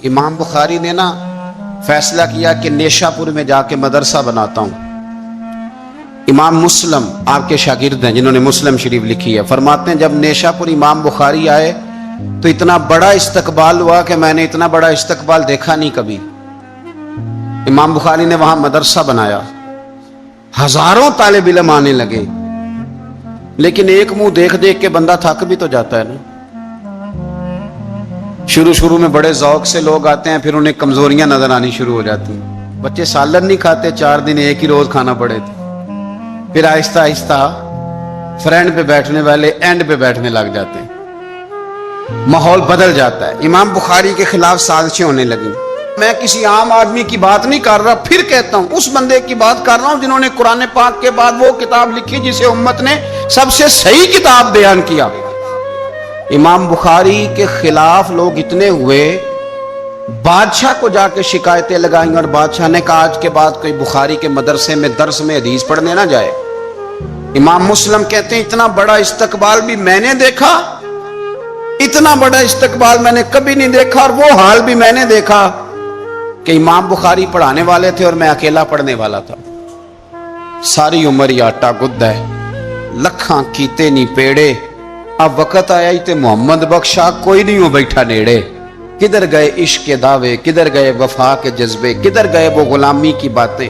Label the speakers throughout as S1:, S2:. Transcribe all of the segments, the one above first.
S1: امام بخاری نے نا فیصلہ کیا کہ نیشاپور میں جا کے مدرسہ بناتا ہوں۔ امام مسلم آپ کے شاگرد ہیں جنہوں نے مسلم شریف لکھی ہے، فرماتے ہیں جب نیشاپور امام بخاری آئے تو اتنا بڑا استقبال ہوا کہ میں نے اتنا بڑا استقبال دیکھا نہیں کبھی۔ امام بخاری نے وہاں مدرسہ بنایا، ہزاروں طالب علم آنے لگے، لیکن ایک منہ دیکھ دیکھ کے بندہ تھک بھی تو جاتا ہے نا۔ شروع میں بڑے ذوق سے لوگ آتے ہیں، پھر انہیں کمزوریاں نظر آنی شروع ہو جاتی ہیں۔ بچے سالن نہیں کھاتے، 4 دن ایک ہی روز کھانا پڑے تھے، پھر آہستہ آہستہ فرنٹ پہ بیٹھنے والے اینڈ پہ بیٹھنے لگ جاتے ہیں، ماحول بدل جاتا ہے۔ امام بخاری کے خلاف سازشیں ہونے لگی۔ میں کسی عام آدمی کی بات نہیں کر رہا، پھر کہتا ہوں اس بندے کی بات کر رہا ہوں جنہوں نے قرآن پاک کے بعد وہ کتاب لکھی جسے امت نے سب سے صحیح کتاب بیان کیا۔ امام بخاری کے خلاف لوگ اتنے ہوئے، بادشاہ کو جا کے شکایتیں لگائیں، اور بادشاہ نے کہا آج کے بعد کوئی بخاری کے مدرسے میں درس میں حدیث پڑھنے نہ جائے۔ امام مسلم کہتے ہیں اتنا بڑا استقبال بھی میں نے دیکھا، اتنا بڑا استقبال میں نے کبھی نہیں دیکھا، اور وہ حال بھی میں نے دیکھا کہ امام بخاری پڑھانے والے تھے اور میں اکیلا پڑھنے والا تھا۔ ساری عمر ہی آٹا گد ہے، لکھاں کیتے نہیں پیڑے، اب وقت آیا ہی تے محمد بخشا کوئی نہیں ہو بیٹھا نیڑے۔ کدھر گئے عشق کے دعوے، کدھر گئے وفا کے جذبے، کدھر گئے وہ غلامی کی باتیں،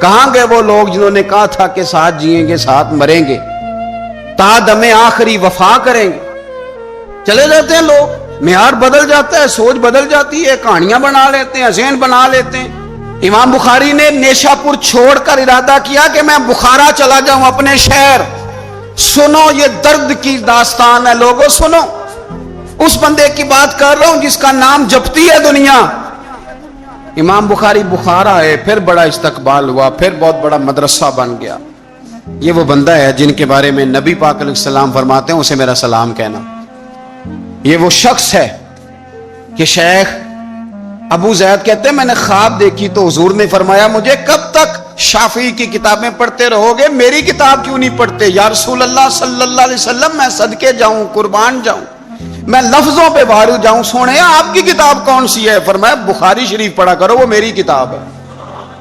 S1: کہاں گئے وہ لوگ جنہوں نے کہا تھا کہ ساتھ جئیں گے ساتھ مریں گے، تا دم آخری وفا کریں گے۔ چلے جاتے ہیں لوگ، معیار بدل جاتا ہے، سوچ بدل جاتی ہے، کہانیاں بنا لیتے ہیں، ذہن بنا لیتے ہیں۔ امام بخاری نے نیشاپور چھوڑ کر ارادہ کیا کہ میں بخارا چلا جاؤں، اپنے شہر۔ سنو یہ درد کی داستان ہے لوگوں، سنو اس بندے کی بات کر رہا ہوں جس کا نام جپتی ہے دنیا۔ امام بخاری بخارا ہے، پھر بڑا استقبال ہوا، پھر بہت بڑا مدرسہ بن گیا۔ یہ وہ بندہ ہے جن کے بارے میں نبی پاک علیہ السلام فرماتے ہیں اسے میرا سلام کہنا۔ یہ وہ شخص ہے کہ شیخ ابو زید کہتے ہیں میں نے خواب دیکھی تو حضور نے فرمایا مجھے کب تک شافعی کی کتابیں پڑھتے رہو گے، میری کتاب کیوں نہیں پڑھتے؟ یا رسول اللہ صلی اللہ علیہ وسلم میں صدقے جاؤں، قربان جاؤں، میں لفظوں پہ بھارو جاؤں، سونے آپ کی کتاب کون سی ہے؟ فرمایا بخاری شریف پڑھا کرو، وہ میری کتاب ہے۔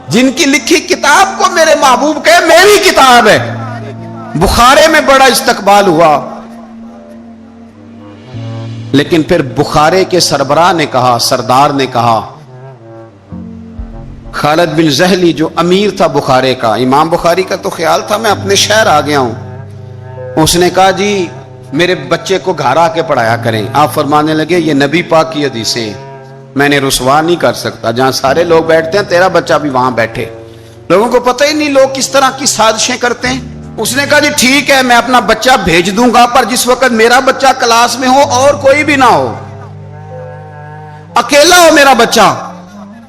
S1: جن کی لکھی کتاب کو میرے محبوب کہے میری کتاب ہے۔ بخارے میں بڑا استقبال ہوا، لیکن پھر بخارے کے سربراہ نے کہا، سردار نے کہا، خالد بن زہلی جو امیر تھا بخارے کا، امام بخاری کا تو خیال تھا میں اپنے شہر آ گیا ہوں، اس نے کہا جی میرے بچے کو گھر آ کے پڑھایا کریں۔ آپ فرمانے لگے یہ نبی پاک کی حدیثیں میں نے رسوا نہیں کر سکتا، جہاں سارے لوگ بیٹھتے ہیں تیرا بچہ بھی وہاں بیٹھے۔ لوگوں کو پتہ ہی نہیں لوگ کس طرح کی سازشیں کرتے ہیں۔ اس نے کہا جی ٹھیک ہے میں اپنا بچہ بھیج دوں گا، پر جس وقت میرا بچہ کلاس میں ہو اور کوئی بھی نہ ہو، اکیلا ہو میرا بچہ۔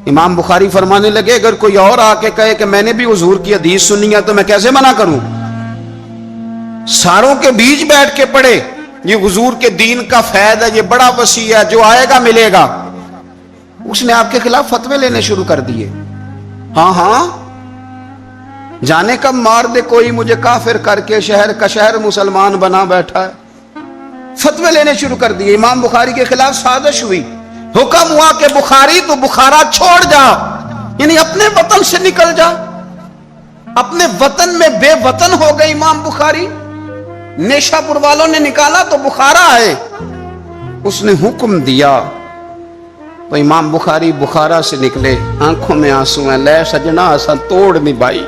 S1: امام بخاری فرمانے لگے اگر کوئی اور آ کے کہے کہ میں نے بھی حضور کی حدیث سنی ہے تو میں کیسے منع کروں؟ ساروں کے بیچ بیٹھ کے پڑھے، یہ حضور کے دین کا فیض ہے، یہ بڑا وسیع ہے، جو آئے گا ملے گا۔ اس نے آپ کے خلاف فتوے لینے شروع کر دیے۔ ہاں جانے کب مار دے کوئی مجھے کافر کر کے، شہر کا شہر مسلمان بنا بیٹھا ہے۔ فتوے لینے شروع کر دیے، امام بخاری کے خلاف سازش ہوئی، حکم ہوا کہ بخاری تو بخارا چھوڑ جا، یعنی اپنے وطن سے نکل جا۔ اپنے وطن میں بے وطن ہو گئے امام بخاری۔ نیشاپور والوں نے نکالا تو بخارا ہے، اس نے حکم دیا تو امام بخاری بخارا سے نکلے، آنکھوں میں آنسو ہیں، لے سجنا اساں توڑ نہیں بائی،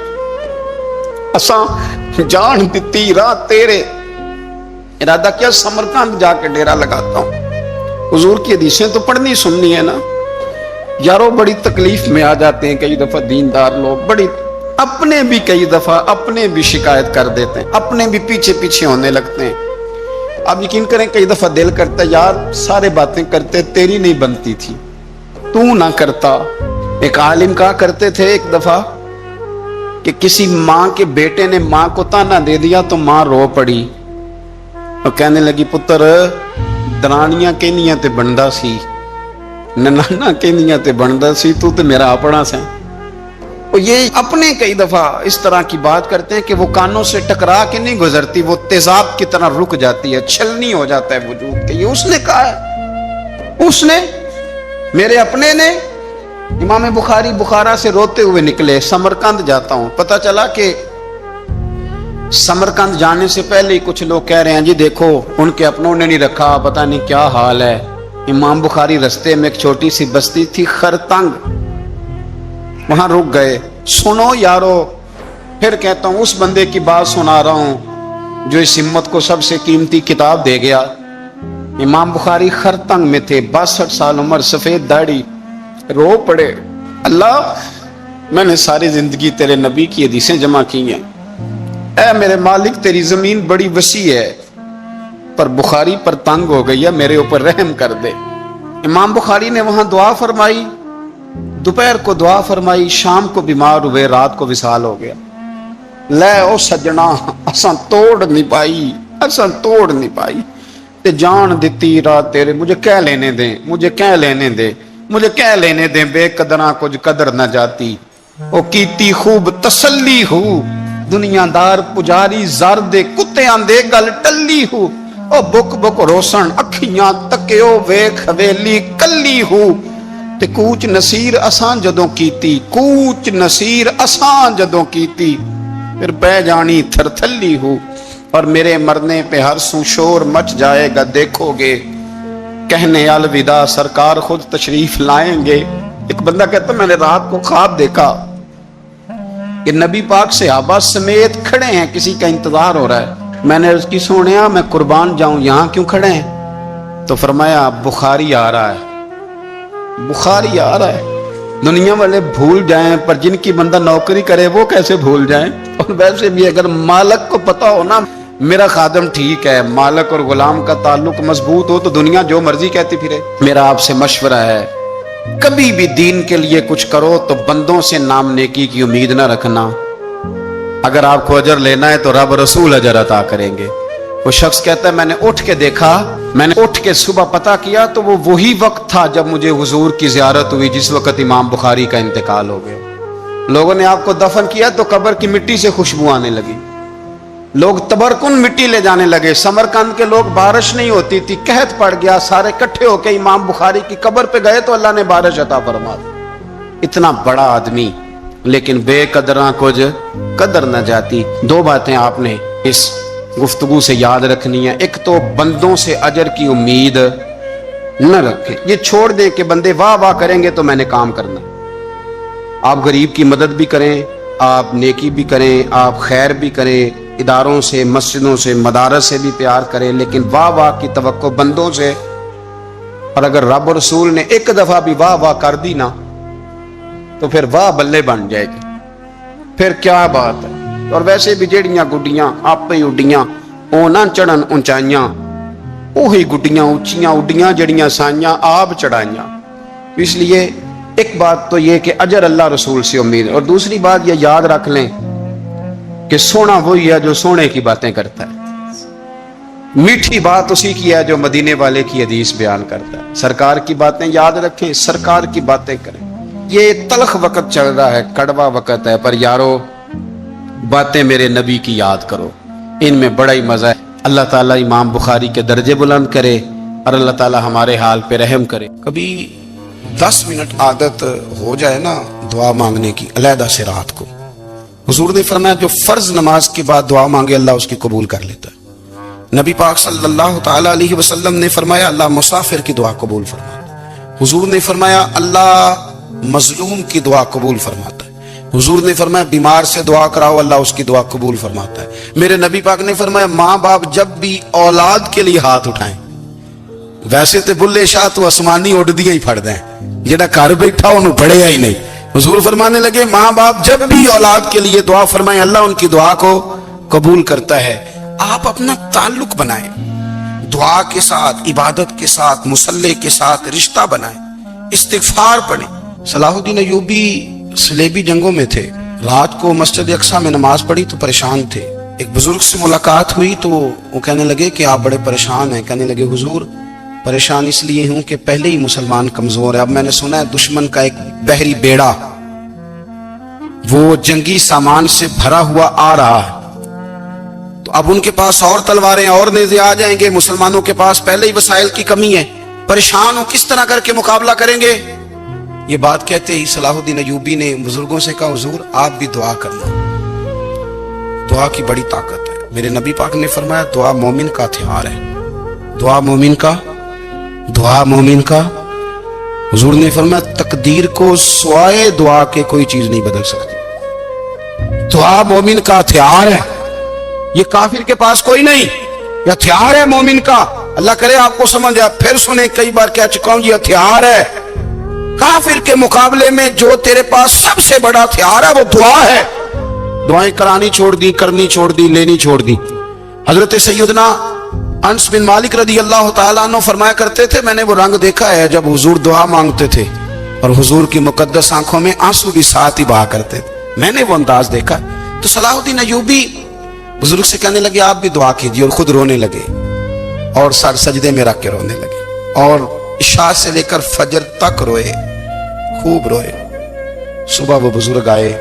S1: اساں جان دیتی رات تیرے، ارادہ کیا سمرقند جا کے ڈیرا لگاتا ہوں۔ حضور کی حدیثیں تو پڑھنی سننی ہے نا یارو۔ بڑی تکلیف میں آ جاتے ہیں کئی دفعہ دیندار لوگ، بڑی اپنے بھی کئی دفعہ اپنے بھی شکایت کر دیتے ہیں، اپنے بھی پیچھے ہونے لگتے ہیں۔ آپ یقین کریں کئی دفعہ دل کرتا ہے یار سارے باتیں کرتے تیری نہیں بنتی تھی، تو نہ کرتا۔ ایک عالم کہا کرتے تھے ایک دفعہ کہ کسی ماں کے بیٹے نے ماں کو تانا دے دیا تو ماں رو پڑی اور کہنے لگی پتر درانیاں کہنیاں تے بندا سی، ننانا کہنیاں تے بندا سی، تو تے میرا اپنا سے۔ اور یہ اپنے کئی دفعہ اس طرح کی بات کرتے ہیں کہ وہ کانوں سے ٹکرا کے نہیں گزرتی، وہ تیزاب کی طرح رک جاتی ہے، چھلنی ہو جاتا ہے وجود کے۔ یہ اس نے کہا ہے، اس نے میرے اپنے نے امام بخاری بخارا سے روتے ہوئے نکلے، سمرقند جاتا ہوں، پتہ چلا کہ سمرقند جانے سے پہلے ہی کچھ لوگ کہہ رہے ہیں جی دیکھو ان کے اپنوں نے نہیں رکھا، پتہ نہیں کیا حال ہے۔ امام بخاری رستے میں ایک چھوٹی سی بستی تھی خرتنگ، وہاں رک گئے۔ سنو یارو، پھر کہتا ہوں اس بندے کی بات سنا رہا ہوں جو اس امت کو سب سے قیمتی کتاب دے گیا۔ امام بخاری خرتنگ میں تھے، 62 سال عمر، سفید داڑھی، رو پڑے، اللہ میں نے ساری زندگی تیرے نبی کی حدیثیں جمع کی ہیں، اے میرے مالک تیری زمین بڑی وسیع ہے پر بخاری پر تنگ ہو گئی ہے، میرے اوپر رحم کر دے۔ امام بخاری نے وہاں دعا فرمائی، دوپہر کو دعا فرمائی، شام کو بیمار ہوئے، رات کو وصال ہو گیا۔ لے او سجنا اساں توڑ نہیں پائی، اساں توڑ نہیں پائی تے جان دیتی رات تیرے، مجھے کہہ لینے دیں، مجھے کہہ لینے دیں، مجھے کہہ لینے دیں، بے قدراں کچھ قدر نہ جاتی، او کیتی خوب تسلی ہو، دنیا دار پجاری زردے کتے آندے گل ٹلی ہو، او بک بک روسن اکھیاں تکیو ویکھ حویلی کلی ہو، تے کوچ نصیر اساں جدوں کیتی، کوچ نصیر اساں جدوں کیتی، پھر بہ جانی تھر تھلی ہو، اور میرے مرنے پہ ہر سو شور مچ جائے گا، دیکھو گے کہنے الوداع سرکار خود تشریف لائیں گے۔ ایک بندہ کہتا میں نے رات کو خواب دیکھا کہ نبی پاک صحابہ سمیت کھڑے ہیں، کسی کا انتظار ہو رہا ہے۔ میں نے اس کی سونیا میں قربان جاؤں، یہاں کیوں کھڑے ہیں؟ تو فرمایا بخاری آ رہا ہے، بخاری آ رہا ہے۔ دنیا والے بھول جائیں پر جن کی بندہ نوکری کرے وہ کیسے بھول جائیں؟ اور ویسے بھی اگر مالک کو پتا ہو نا میرا خادم ٹھیک ہے، مالک اور غلام کا تعلق مضبوط ہو تو دنیا جو مرضی کہتی پھرے۔ میرا آپ سے مشورہ ہے کبھی بھی دین کے لیے کچھ کرو تو بندوں سے نام نیکی کی امید نہ رکھنا، اگر آپ کو اجر لینا ہے تو رب رسول اجر عطا کریں گے۔ وہ شخص کہتا ہے میں نے اٹھ کے دیکھا، میں نے اٹھ کے صبح پتہ کیا تو وہ وہی وقت تھا جب مجھے حضور کی زیارت ہوئی جس وقت امام بخاری کا انتقال ہو گیا۔ لوگوں نے آپ کو دفن کیا تو قبر کی مٹی سے خوشبو آنے لگی، لوگ تبرکن مٹی لے جانے لگے۔ سمرقند کے لوگ بارش نہیں ہوتی تھی، قحط پڑ گیا، سارے کٹھے ہو کے امام بخاری کی قبر پہ گئے تو اللہ نے بارش عطا فرما دی۔ اتنا بڑا آدمی لیکن بے قدراں کچھ قدر نہ جاتی۔ دو باتیں آپ نے اس گفتگو سے یاد رکھنی ہے، ایک تو بندوں سے اجر کی امید نہ رکھیں، یہ چھوڑ دیں کہ بندے واہ واہ کریں گے تو میں نے کام کرنا۔ آپ غریب کی مدد بھی کریں، آپ نیکی بھی کریں، آپ خیر بھی کریں، اداروں سے، مسجدوں سے، مدارس سے بھی پیار کریں، لیکن واہ واہ کی توقع بندوں سے، اور اگر رب اور رسول نے ایک دفعہ بھی واہ واہ کر دی نا تو پھر واہ بلے بن جائے گی، پھر کیا بات ہے۔ اور ویسے بھی جیڑیاں گڈیاں آپ ہی اڈیاں او نہ چڑھن اونچائیاں، وہی گڈیاں اونچیاں اڈیاں جڑیاں سائیاں آپ چڑھائیاں۔ اس لیے ایک بات تو یہ کہ اجر اللہ رسول سے امید، اور دوسری بات یہ یاد رکھ لیں کہ سونا وہی ہے جو سونے کی باتیں کرتا ہے، میٹھی بات اسی کی ہے جو مدینے والے کی حدیث بیان کرتا ہے۔ سرکار کی باتیں یاد رکھیں، سرکار کی باتیں کریں۔ یہ تلخ وقت چل رہا ہے، کڑوا وقت ہے، پر یارو باتیں میرے نبی کی یاد کرو، ان میں بڑا ہی مزہ ہے۔ اللہ تعالیٰ امام بخاری کے درجے بلند کرے اور اللہ تعالیٰ ہمارے حال پہ رحم کرے۔ کبھی 10 منٹ عادت ہو جائے نا دعا مانگنے کی علیحدہ سے رات کو، حضور نے فرمایا جو فرض نماز کے بعد دعا مانگے اللہ اس کی قبول کر لیتا ہے۔ نبی پاک صلی اللہ تعالی علیہ وسلم نے فرمایا اللہ مسافر کی دعا قبول فرماتا ہے۔ حضور نے فرمایا اللہ مظلوم کی دعا قبول فرماتا ہے۔ حضور نے فرمایا بیمار سے دعا کراؤ اللہ اس کی دعا قبول فرماتا ہے۔ میرے نبی پاک نے فرمایا ماں باپ جب بھی اولاد کے لیے ہاتھ اٹھائیں، ویسے تے بلے شاہ تو آسمانی اڑ دیا ہی پھڑ دیں، جڑا گھر بیٹھا انہوں پڑھے ہی نہیں۔ حضور فرمانے لگے ماں باپ جب بھی اولاد کے لیے دعا فرمائیں اللہ ان کی دعا کو قبول کرتا ہے۔ آپ اپنا تعلق بنائیں، دعا کے ساتھ، عبادت کے ساتھ، مصلی کے ساتھ رشتہ بنائیں، استغفار پڑھیں۔ صلاح الدین ایوبی صلیبی جنگوں میں تھے، رات کو مسجد اقصی میں نماز پڑھی تو پریشان تھے۔ ایک بزرگ سے ملاقات ہوئی تو وہ کہنے لگے کہ آپ بڑے پریشان ہیں۔ کہنے لگے حضور پریشان اس لیے ہوں کہ پہلے ہی مسلمان کمزور ہے، اب میں نے سنا ہے دشمن کا ایک بحری بیڑا وہ جنگی سامان سے بھرا ہوا آ رہا ہے، تو اب ان کے پاس اور تلواریں اور نیزے آ جائیں گے، مسلمانوں کے پاس پہلے ہی وسائل کی کمی ہے، پریشان ہو کس طرح کر کے مقابلہ کریں گے؟ یہ بات کہتے ہی صلاح الدین ایوبی نے بزرگوں سے کہا حضور آپ بھی دعا کرنا، دعا کی بڑی طاقت ہے۔ میرے نبی پاک نے فرمایا دعا مومن کا ہتھیار ہے، دعا مومن کا حضور نے فرمایا تقدیر کو سوائے دعا کے کوئی چیز نہیں بدل سکتی۔ دعا مومن کا ہتھیار ہے، یہ کافر کے پاس کوئی نہیں، یہ ہتھیار ہے مومن کا۔ اللہ کرے آپ کو سمجھ آیا، پھر سنیں، کئی بار کہہ چکا ہوں یہ ہتھیار ہے۔ کافر کے مقابلے میں جو تیرے پاس سب سے بڑا ہتھیار ہے وہ دعا ہے۔ دعائیں کرانی چھوڑ دی، کرنی چھوڑ دی، لینی چھوڑ دی۔ حضرت سیدنا انس بن مالک رضی اللہ تعالیٰ عنہ فرمایا کرتے تھے میں نے وہ رنگ دیکھا ہے جب حضور دعا مانگتے تھے اور حضور کی مقدس آنکھوں میں آنسو بھی ساتھ ہی بہا کرتے تھے، میں نے وہ انداز دیکھا۔ تو صلاح الدین ایوبی بزرگ سے کہنے لگے آپ بھی دعا کیجیے، اور خود رونے لگے اور سر سجدے میں رکھ کے رونے لگے، اور عشاء سے لے کر فجر تک روئے، خوب روئے۔ صبح وہ بزرگ آئے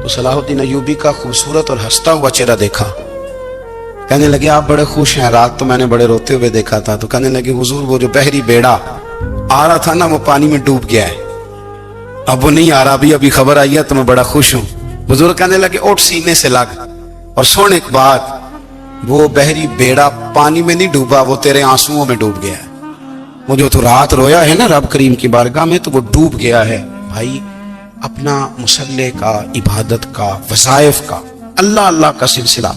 S1: تو صلاح الدین ایوبی کا خوبصورت اور ہنستا ہوا چہرہ دیکھا، کہنے لگے آپ بڑے خوش ہیں، رات تو میں نے بڑے روتے ہوئے دیکھا تھا۔ تو کہنے لگے حضور وہ جو بحری بیڑا آ رہا تھا نا وہ پانی میں ڈوب گیا ہے، اب وہ نہیں آ رہا، ابھی خبر آئی ہے تو میں بڑا خوش ہوں۔ بزرگ کہنے لگے اٹھ سینے سے لگ اور سن ایک بات، وہ بحری بیڑا پانی میں نہیں ڈوبا، وہ تیرے آنسوؤں میں ڈوب گیا ہے۔ وہ جو تو رات رویا ہے نا رب کریم کی بارگاہ میں تو وہ ڈوب گیا ہے۔ بھائی اپنا مصلے کا، عبادت کا، وظائف کا، اللہ اللہ کا سلسلہ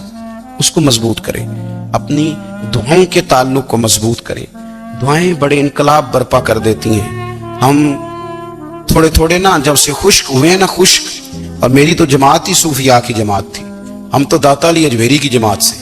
S1: اس کو مضبوط کرے، اپنی دعاؤں کے تعلق کو مضبوط کرے۔ دعائیں بڑے انقلاب برپا کر دیتی ہیں۔ ہم تھوڑے تھوڑے نا جب سے خشک ہوئے ہیں نا، خشک، اور میری تو جماعت ہی صوفیاء کی جماعت تھی، ہم تو داتا علی اجمیری کی جماعت سے،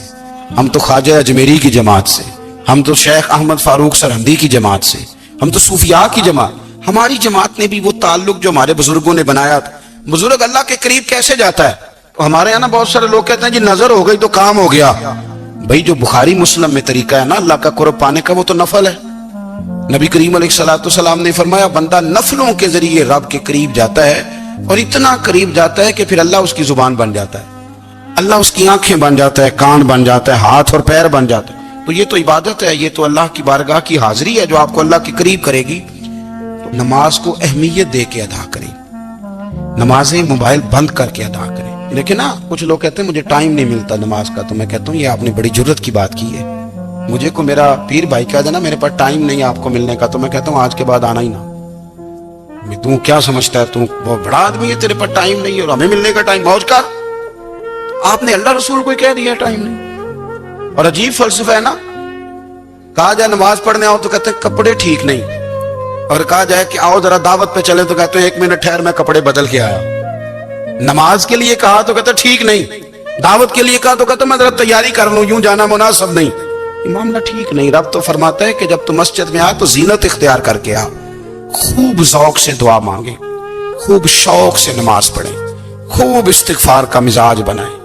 S1: ہم تو خواجہ اجمیری کی جماعت سے، ہم تو شیخ احمد فاروق سرہندی کی جماعت سے، ہم تو صوفیاء کی جماعت۔ ہماری جماعت نے بھی وہ تعلق جو ہمارے بزرگوں نے بنایا تھا۔ بزرگ اللہ کے قریب کیسے جاتا ہے؟ ہمارے یہاں نا بہت سارے لوگ کہتے ہیں جی نظر ہو گئی تو کام ہو گیا۔ بھائی جو بخاری مسلم میں طریقہ ہے نا اللہ کا قرب پانے کا وہ تو نفل ہے۔ نبی کریم علیہ الصلوۃ والسلام نے فرمایا بندہ نفلوں کے ذریعے رب کے قریب جاتا ہے، اور اتنا قریب جاتا ہے کہ پھر اللہ اس کی زبان بن جاتا ہے، اللہ اس کی آنکھیں بن جاتا ہے، کان بن جاتا ہے، ہاتھ اور پیر بن جاتا ہے۔ تو یہ تو عبادت ہے، یہ تو اللہ کی بارگاہ کی حاضری ہے جو آپ کو اللہ کے قریب کرے گی۔ تو نماز کو اہمیت دے کے ادا کریں، نمازیں موبائل بند کر کے ادا کریں۔ لیکن نا کچھ لوگ کہتے ہیں مجھے ٹائم نہیں ملتا نماز کا، تو میں کہتا ہوں یہ آپ نے بڑی جرت کی بات کی ہے۔ مجھے کو میرا پیر بھائی کہہ دینا میرے پاس ٹائم نہیں ہے آپ کو ملنے کا، تو میں کہتا ہوں آج کے بعد آنا ہی نہ۔ تو کیا سمجھتا ہے تو بہت بڑا آدمی ہے، تیرے پاس ٹائم نہیں ہے اور ہمیں ملنے کا ٹائم موج کا؟ آپ نے اللہ رسول کو کہہ دیا ٹائم نہیں۔ اور عجیب فلسفہ ہے نا، کہا جائے نماز پڑھنے آؤ تو کہتے ہیں کپڑے ٹھیک نہیں، اور کہا جائے کہ آؤ ذرا دعوت پہ چلے تو کہتے ہیں ایک منٹ ٹھہر میں کپڑے بدل کے آیا۔ نماز کے لیے کہا تو کہتا ٹھیک نہیں، دعوت کے لیے کہا تو کہتا میں ذرا تیاری کر لوں، یوں جانا مناسب نہیں۔ یہ معاملہ ٹھیک نہیں۔ رب تو فرماتا ہے کہ جب تو مسجد میں آ تو زینت اختیار کر کے آ، خوب ذوق سے دعا مانگے، خوب شوق سے نماز پڑھیں، خوب استغفار کا مزاج بنائیں۔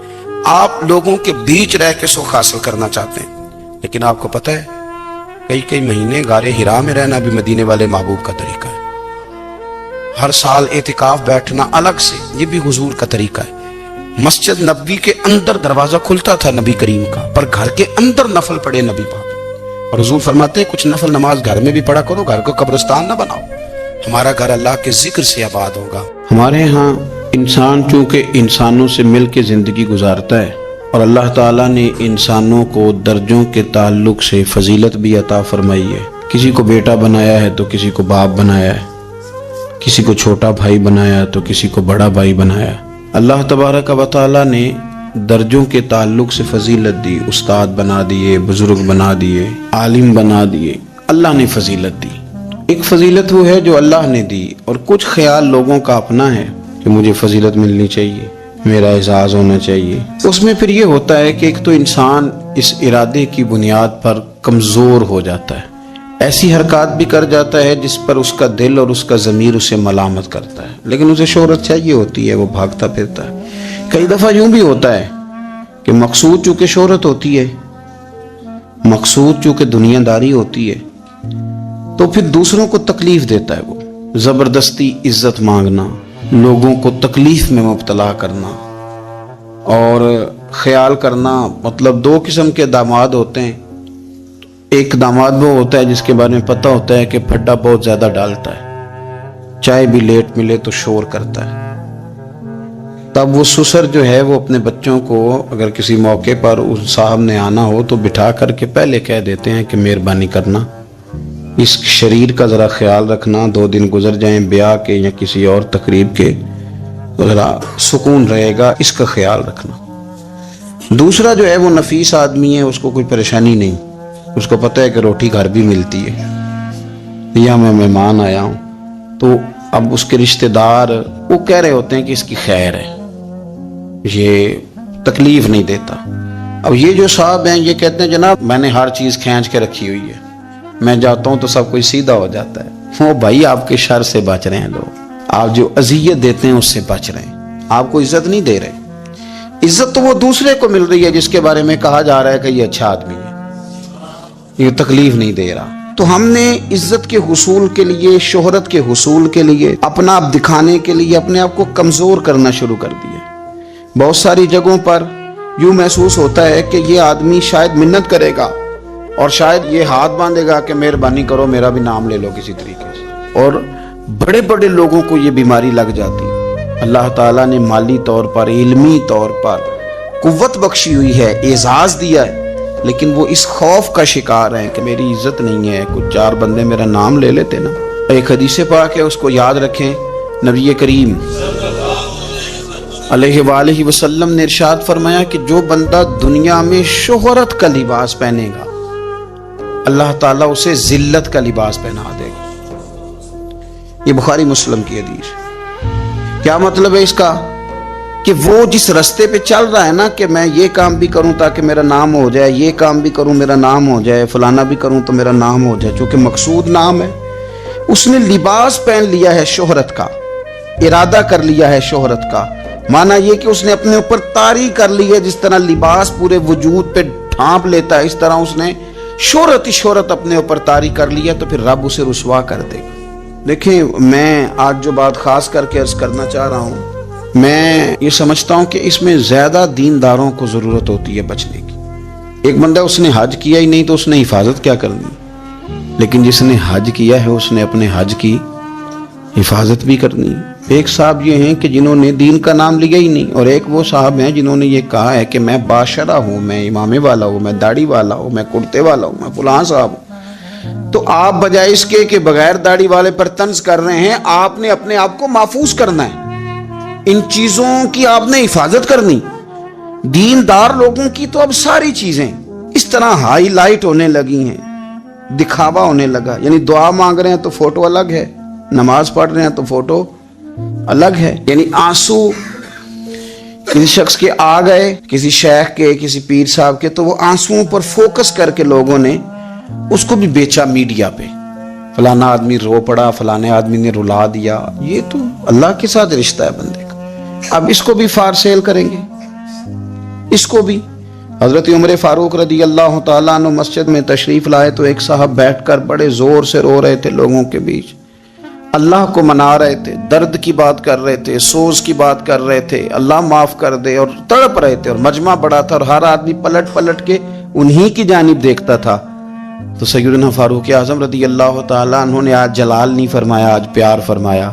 S1: آپ لوگوں کے بیچ رہ کے سکھ حاصل کرنا چاہتے ہیں، لیکن آپ کو پتہ ہے کئی مہینے غار حرا میں رہنا بھی مدینے والے محبوب کا طریقہ ہے۔ ہر سال اعتکاف بیٹھنا الگ سے، یہ بھی حضور کا طریقہ ہے۔ مسجد نبوی کے اندر دروازہ کھلتا تھا نبی کریم کا، پر گھر کے اندر نفل پڑھے نبی پاک، اور حضور فرماتے ہیں کچھ نفل نماز گھر میں بھی پڑھا کرو، گھر کو قبرستان نہ بناؤ۔ ہمارا گھر اللہ کے ذکر سے آباد ہوگا۔
S2: ہمارے ہاں انسان چونکہ انسانوں سے مل کے زندگی گزارتا ہے، اور اللہ تعالیٰ نے انسانوں کو درجوں کے تعلق سے فضیلت بھی عطا فرمائی ہے۔ کسی کو بیٹا بنایا ہے تو کسی کو باپ بنایا ہے، کسی کو چھوٹا بھائی بنایا ہے تو کسی کو بڑا بھائی بنایا ہے۔ اللہ تبارک و تعالیٰ نے درجوں کے تعلق سے فضیلت دی، استاد بنا دیے، بزرگ بنا دیے، عالم بنا دیے، اللہ نے فضیلت دی۔ ایک فضیلت وہ ہے جو اللہ نے دی، اور کچھ خیال لوگوں کا اپنا ہے کہ مجھے فضیلت ملنی چاہیے، میرا اعزاز ہونا چاہیے۔ اس میں پھر یہ ہوتا ہے کہ ایک تو انسان اس ارادے کی بنیاد پر کمزور ہو جاتا ہے، ایسی حرکات بھی کر جاتا ہے جس پر اس کا دل اور اس کا ضمیر اسے ملامت کرتا ہے، لیکن اسے شہرت چاہیے ہوتی ہے، وہ بھاگتا پھرتا ہے۔ کئی دفعہ یوں بھی ہوتا ہے کہ مقصود چونکہ شہرت ہوتی ہے، مقصود چونکہ دنیا داری ہوتی ہے، تو پھر دوسروں کو تکلیف دیتا ہے، وہ زبردستی عزت مانگنا، لوگوں کو تکلیف میں مبتلا کرنا، اور خیال کرنا، مطلب دو قسم کے داماد ہوتے ہیں، ایک داماد وہ ہوتا ہے جس کے بارے میں پتہ ہوتا ہے کہ پھڈا بہت زیادہ ڈالتا ہے، چائے بھی لیٹ ملے تو شور کرتا ہے. تب وہ سسر جو ہے وہ اپنے بچوں کو اگر کسی موقع پر اس صاحب نے آنا ہو تو بٹھا کر کے پہلے کہہ دیتے ہیں کہ مہربانی کرنا اس شریر کا ذرا خیال رکھنا، 2 دن گزر جائیں بیاہ کے یا کسی اور تقریب کے تو ذرا سکون رہے گا، اس کا خیال رکھنا. دوسرا جو ہے وہ نفیس آدمی ہے، اس کو کوئی پریشانی نہیں، اس کو پتہ ہے کہ روٹی گھر بھی ملتی ہے، یا میں مہمان آیا ہوں تو اب اس کے رشتہ دار وہ کہہ رہے ہوتے ہیں کہ اس کی خیر ہے، یہ تکلیف نہیں دیتا. اب یہ جو صاحب ہیں یہ کہتے ہیں جناب میں نے ہر چیز کھینچ کے رکھی ہوئی ہے، میں جاتا ہوں تو سب کچھ سیدھا ہو جاتا ہے. وہ بھائی آپ کے شر سے بچ رہے ہیں لوگ، آپ جو اذیت دیتے ہیں اس سے بچ رہے ہیں، آپ کو عزت نہیں دے رہے. عزت تو وہ دوسرے کو مل رہی ہے جس کے بارے میں کہا جا رہا ہے کہ یہ اچھا آدمی ہے، یہ تکلیف نہیں دے رہا. تو ہم نے عزت کے حصول کے لیے، شہرت کے حصول کے لیے، اپنا آپ دکھانے کے لیے اپنے آپ کو کمزور کرنا شروع کر دیا. بہت ساری جگہوں پر یوں محسوس ہوتا ہے کہ یہ آدمی شاید منت کرے گا اور شاید یہ ہاتھ باندھے گا کہ مہربانی کرو میرا بھی نام لے لو کسی طریقے سے، اور بڑے بڑے لوگوں کو یہ بیماری لگ جاتی. اللہ تعالیٰ نے مالی طور پر، علمی طور پر قوت بخشی ہوئی ہے، اعزاز دیا ہے، لیکن وہ اس خوف کا شکار ہیں کہ میری عزت نہیں ہے، کچھ 4 بندے میرا نام لے لیتے نا. ایک حدیث پاک ہے، اس کو یاد رکھیں. نبی کریم علیہ وآلہ وسلم نے ارشاد فرمایا کہ جو بندہ دنیا میں شہرت کا لباس پہنے گا اللہ تعالیٰ اسے ذلت کا لباس پہنا دے گا. یہ بخاری مسلم کی حدیث. کیا مطلب ہے اس کا؟ کہ وہ جس رستے پہ چل رہا ہے نا کہ میں یہ کام بھی کروں تاکہ میرا نام ہو جائے، یہ کام بھی کروں میرا نام ہو جائے، فلانا بھی کروں تو میرا نام ہو جائے، چونکہ مقصود نام ہے، اس نے لباس پہن لیا ہے شہرت کا، ارادہ کر لیا ہے شہرت کا. مانا یہ کہ اس نے اپنے اوپر طاری کر لی ہے، جس طرح لباس پورے وجود پہ ڈھانپ لیتا ہے اس طرح اس نے شہرت ہی شہرت اپنے اوپر طاری کر لی ہے، تو پھر رب اسے رسوا کر دے گا. دیکھیں میں آج جو بات خاص کر کے عرض کرنا چاہ رہا ہوں، میں یہ سمجھتا ہوں کہ اس میں زیادہ دینداروں کو ضرورت ہوتی ہے بچنے کی. ایک بندہ اس نے حج کیا ہی نہیں تو اس نے حفاظت کیا کرنی، لیکن جس نے حج کیا ہے اس نے اپنے حج کی حفاظت بھی کرنی. ایک صاحب یہ ہیں کہ جنہوں نے دین کا نام لیا ہی نہیں، اور ایک وہ صاحب ہیں جنہوں نے یہ کہا ہے کہ میں باشرہ ہوں، میں امامے والا ہوں، میں داڑھی والا ہوں، میں کرتے والا ہوں، میں فلاں صاحب ہوں. تو آپ بجائے اس کے کہ بغیر داڑھی والے پر طنز کر رہے ہیں، آپ نے اپنے آپ کو محفوظ کرنا ہے، ان چیزوں کی آپ نے حفاظت کرنی. دیندار لوگوں کی تو اب ساری چیزیں اس طرح ہائی لائٹ ہونے لگی ہیں، دکھاوا ہونے لگا. یعنی دعا مانگ رہے ہیں تو فوٹو الگ ہے، نماز پڑھ رہے ہیں تو فوٹو الگ ہے. یعنی آنسو کسی شخص کے آ گئے، کسی شیخ کے، کسی پیر صاحب کے، تو وہ آنسوؤں پر فوکس کر کے لوگوں نے اس کو بھی بیچا میڈیا پہ. فلانا آدمی رو پڑا، فلانے آدمی نے رلا دیا. یہ تو اللہ کے ساتھ رشتہ ہے بندے کا. اب اس کو بھی فار سیل کریں گے، اس کو بھی. حضرت عمر فاروق رضی اللہ تعالیٰ عنہ مسجد میں تشریف لائے تو ایک صاحب بیٹھ کر بڑے زور سے رو رہے تھے لوگوں کے بیچ، اللہ کو منا رہے تھے، درد کی بات کر رہے تھے، سوز کی بات کر رہے تھے، اللہ معاف کر دے، اور تڑپ رہے تھے. اور مجمع بڑا تھا اور ہر آدمی پلٹ پلٹ کے انہی کی جانب دیکھتا تھا. تو سیدنا فاروق اعظم رضی اللہ تعالیٰ عنہ نے آج جلال نہیں فرمایا، آج پیار فرمایا.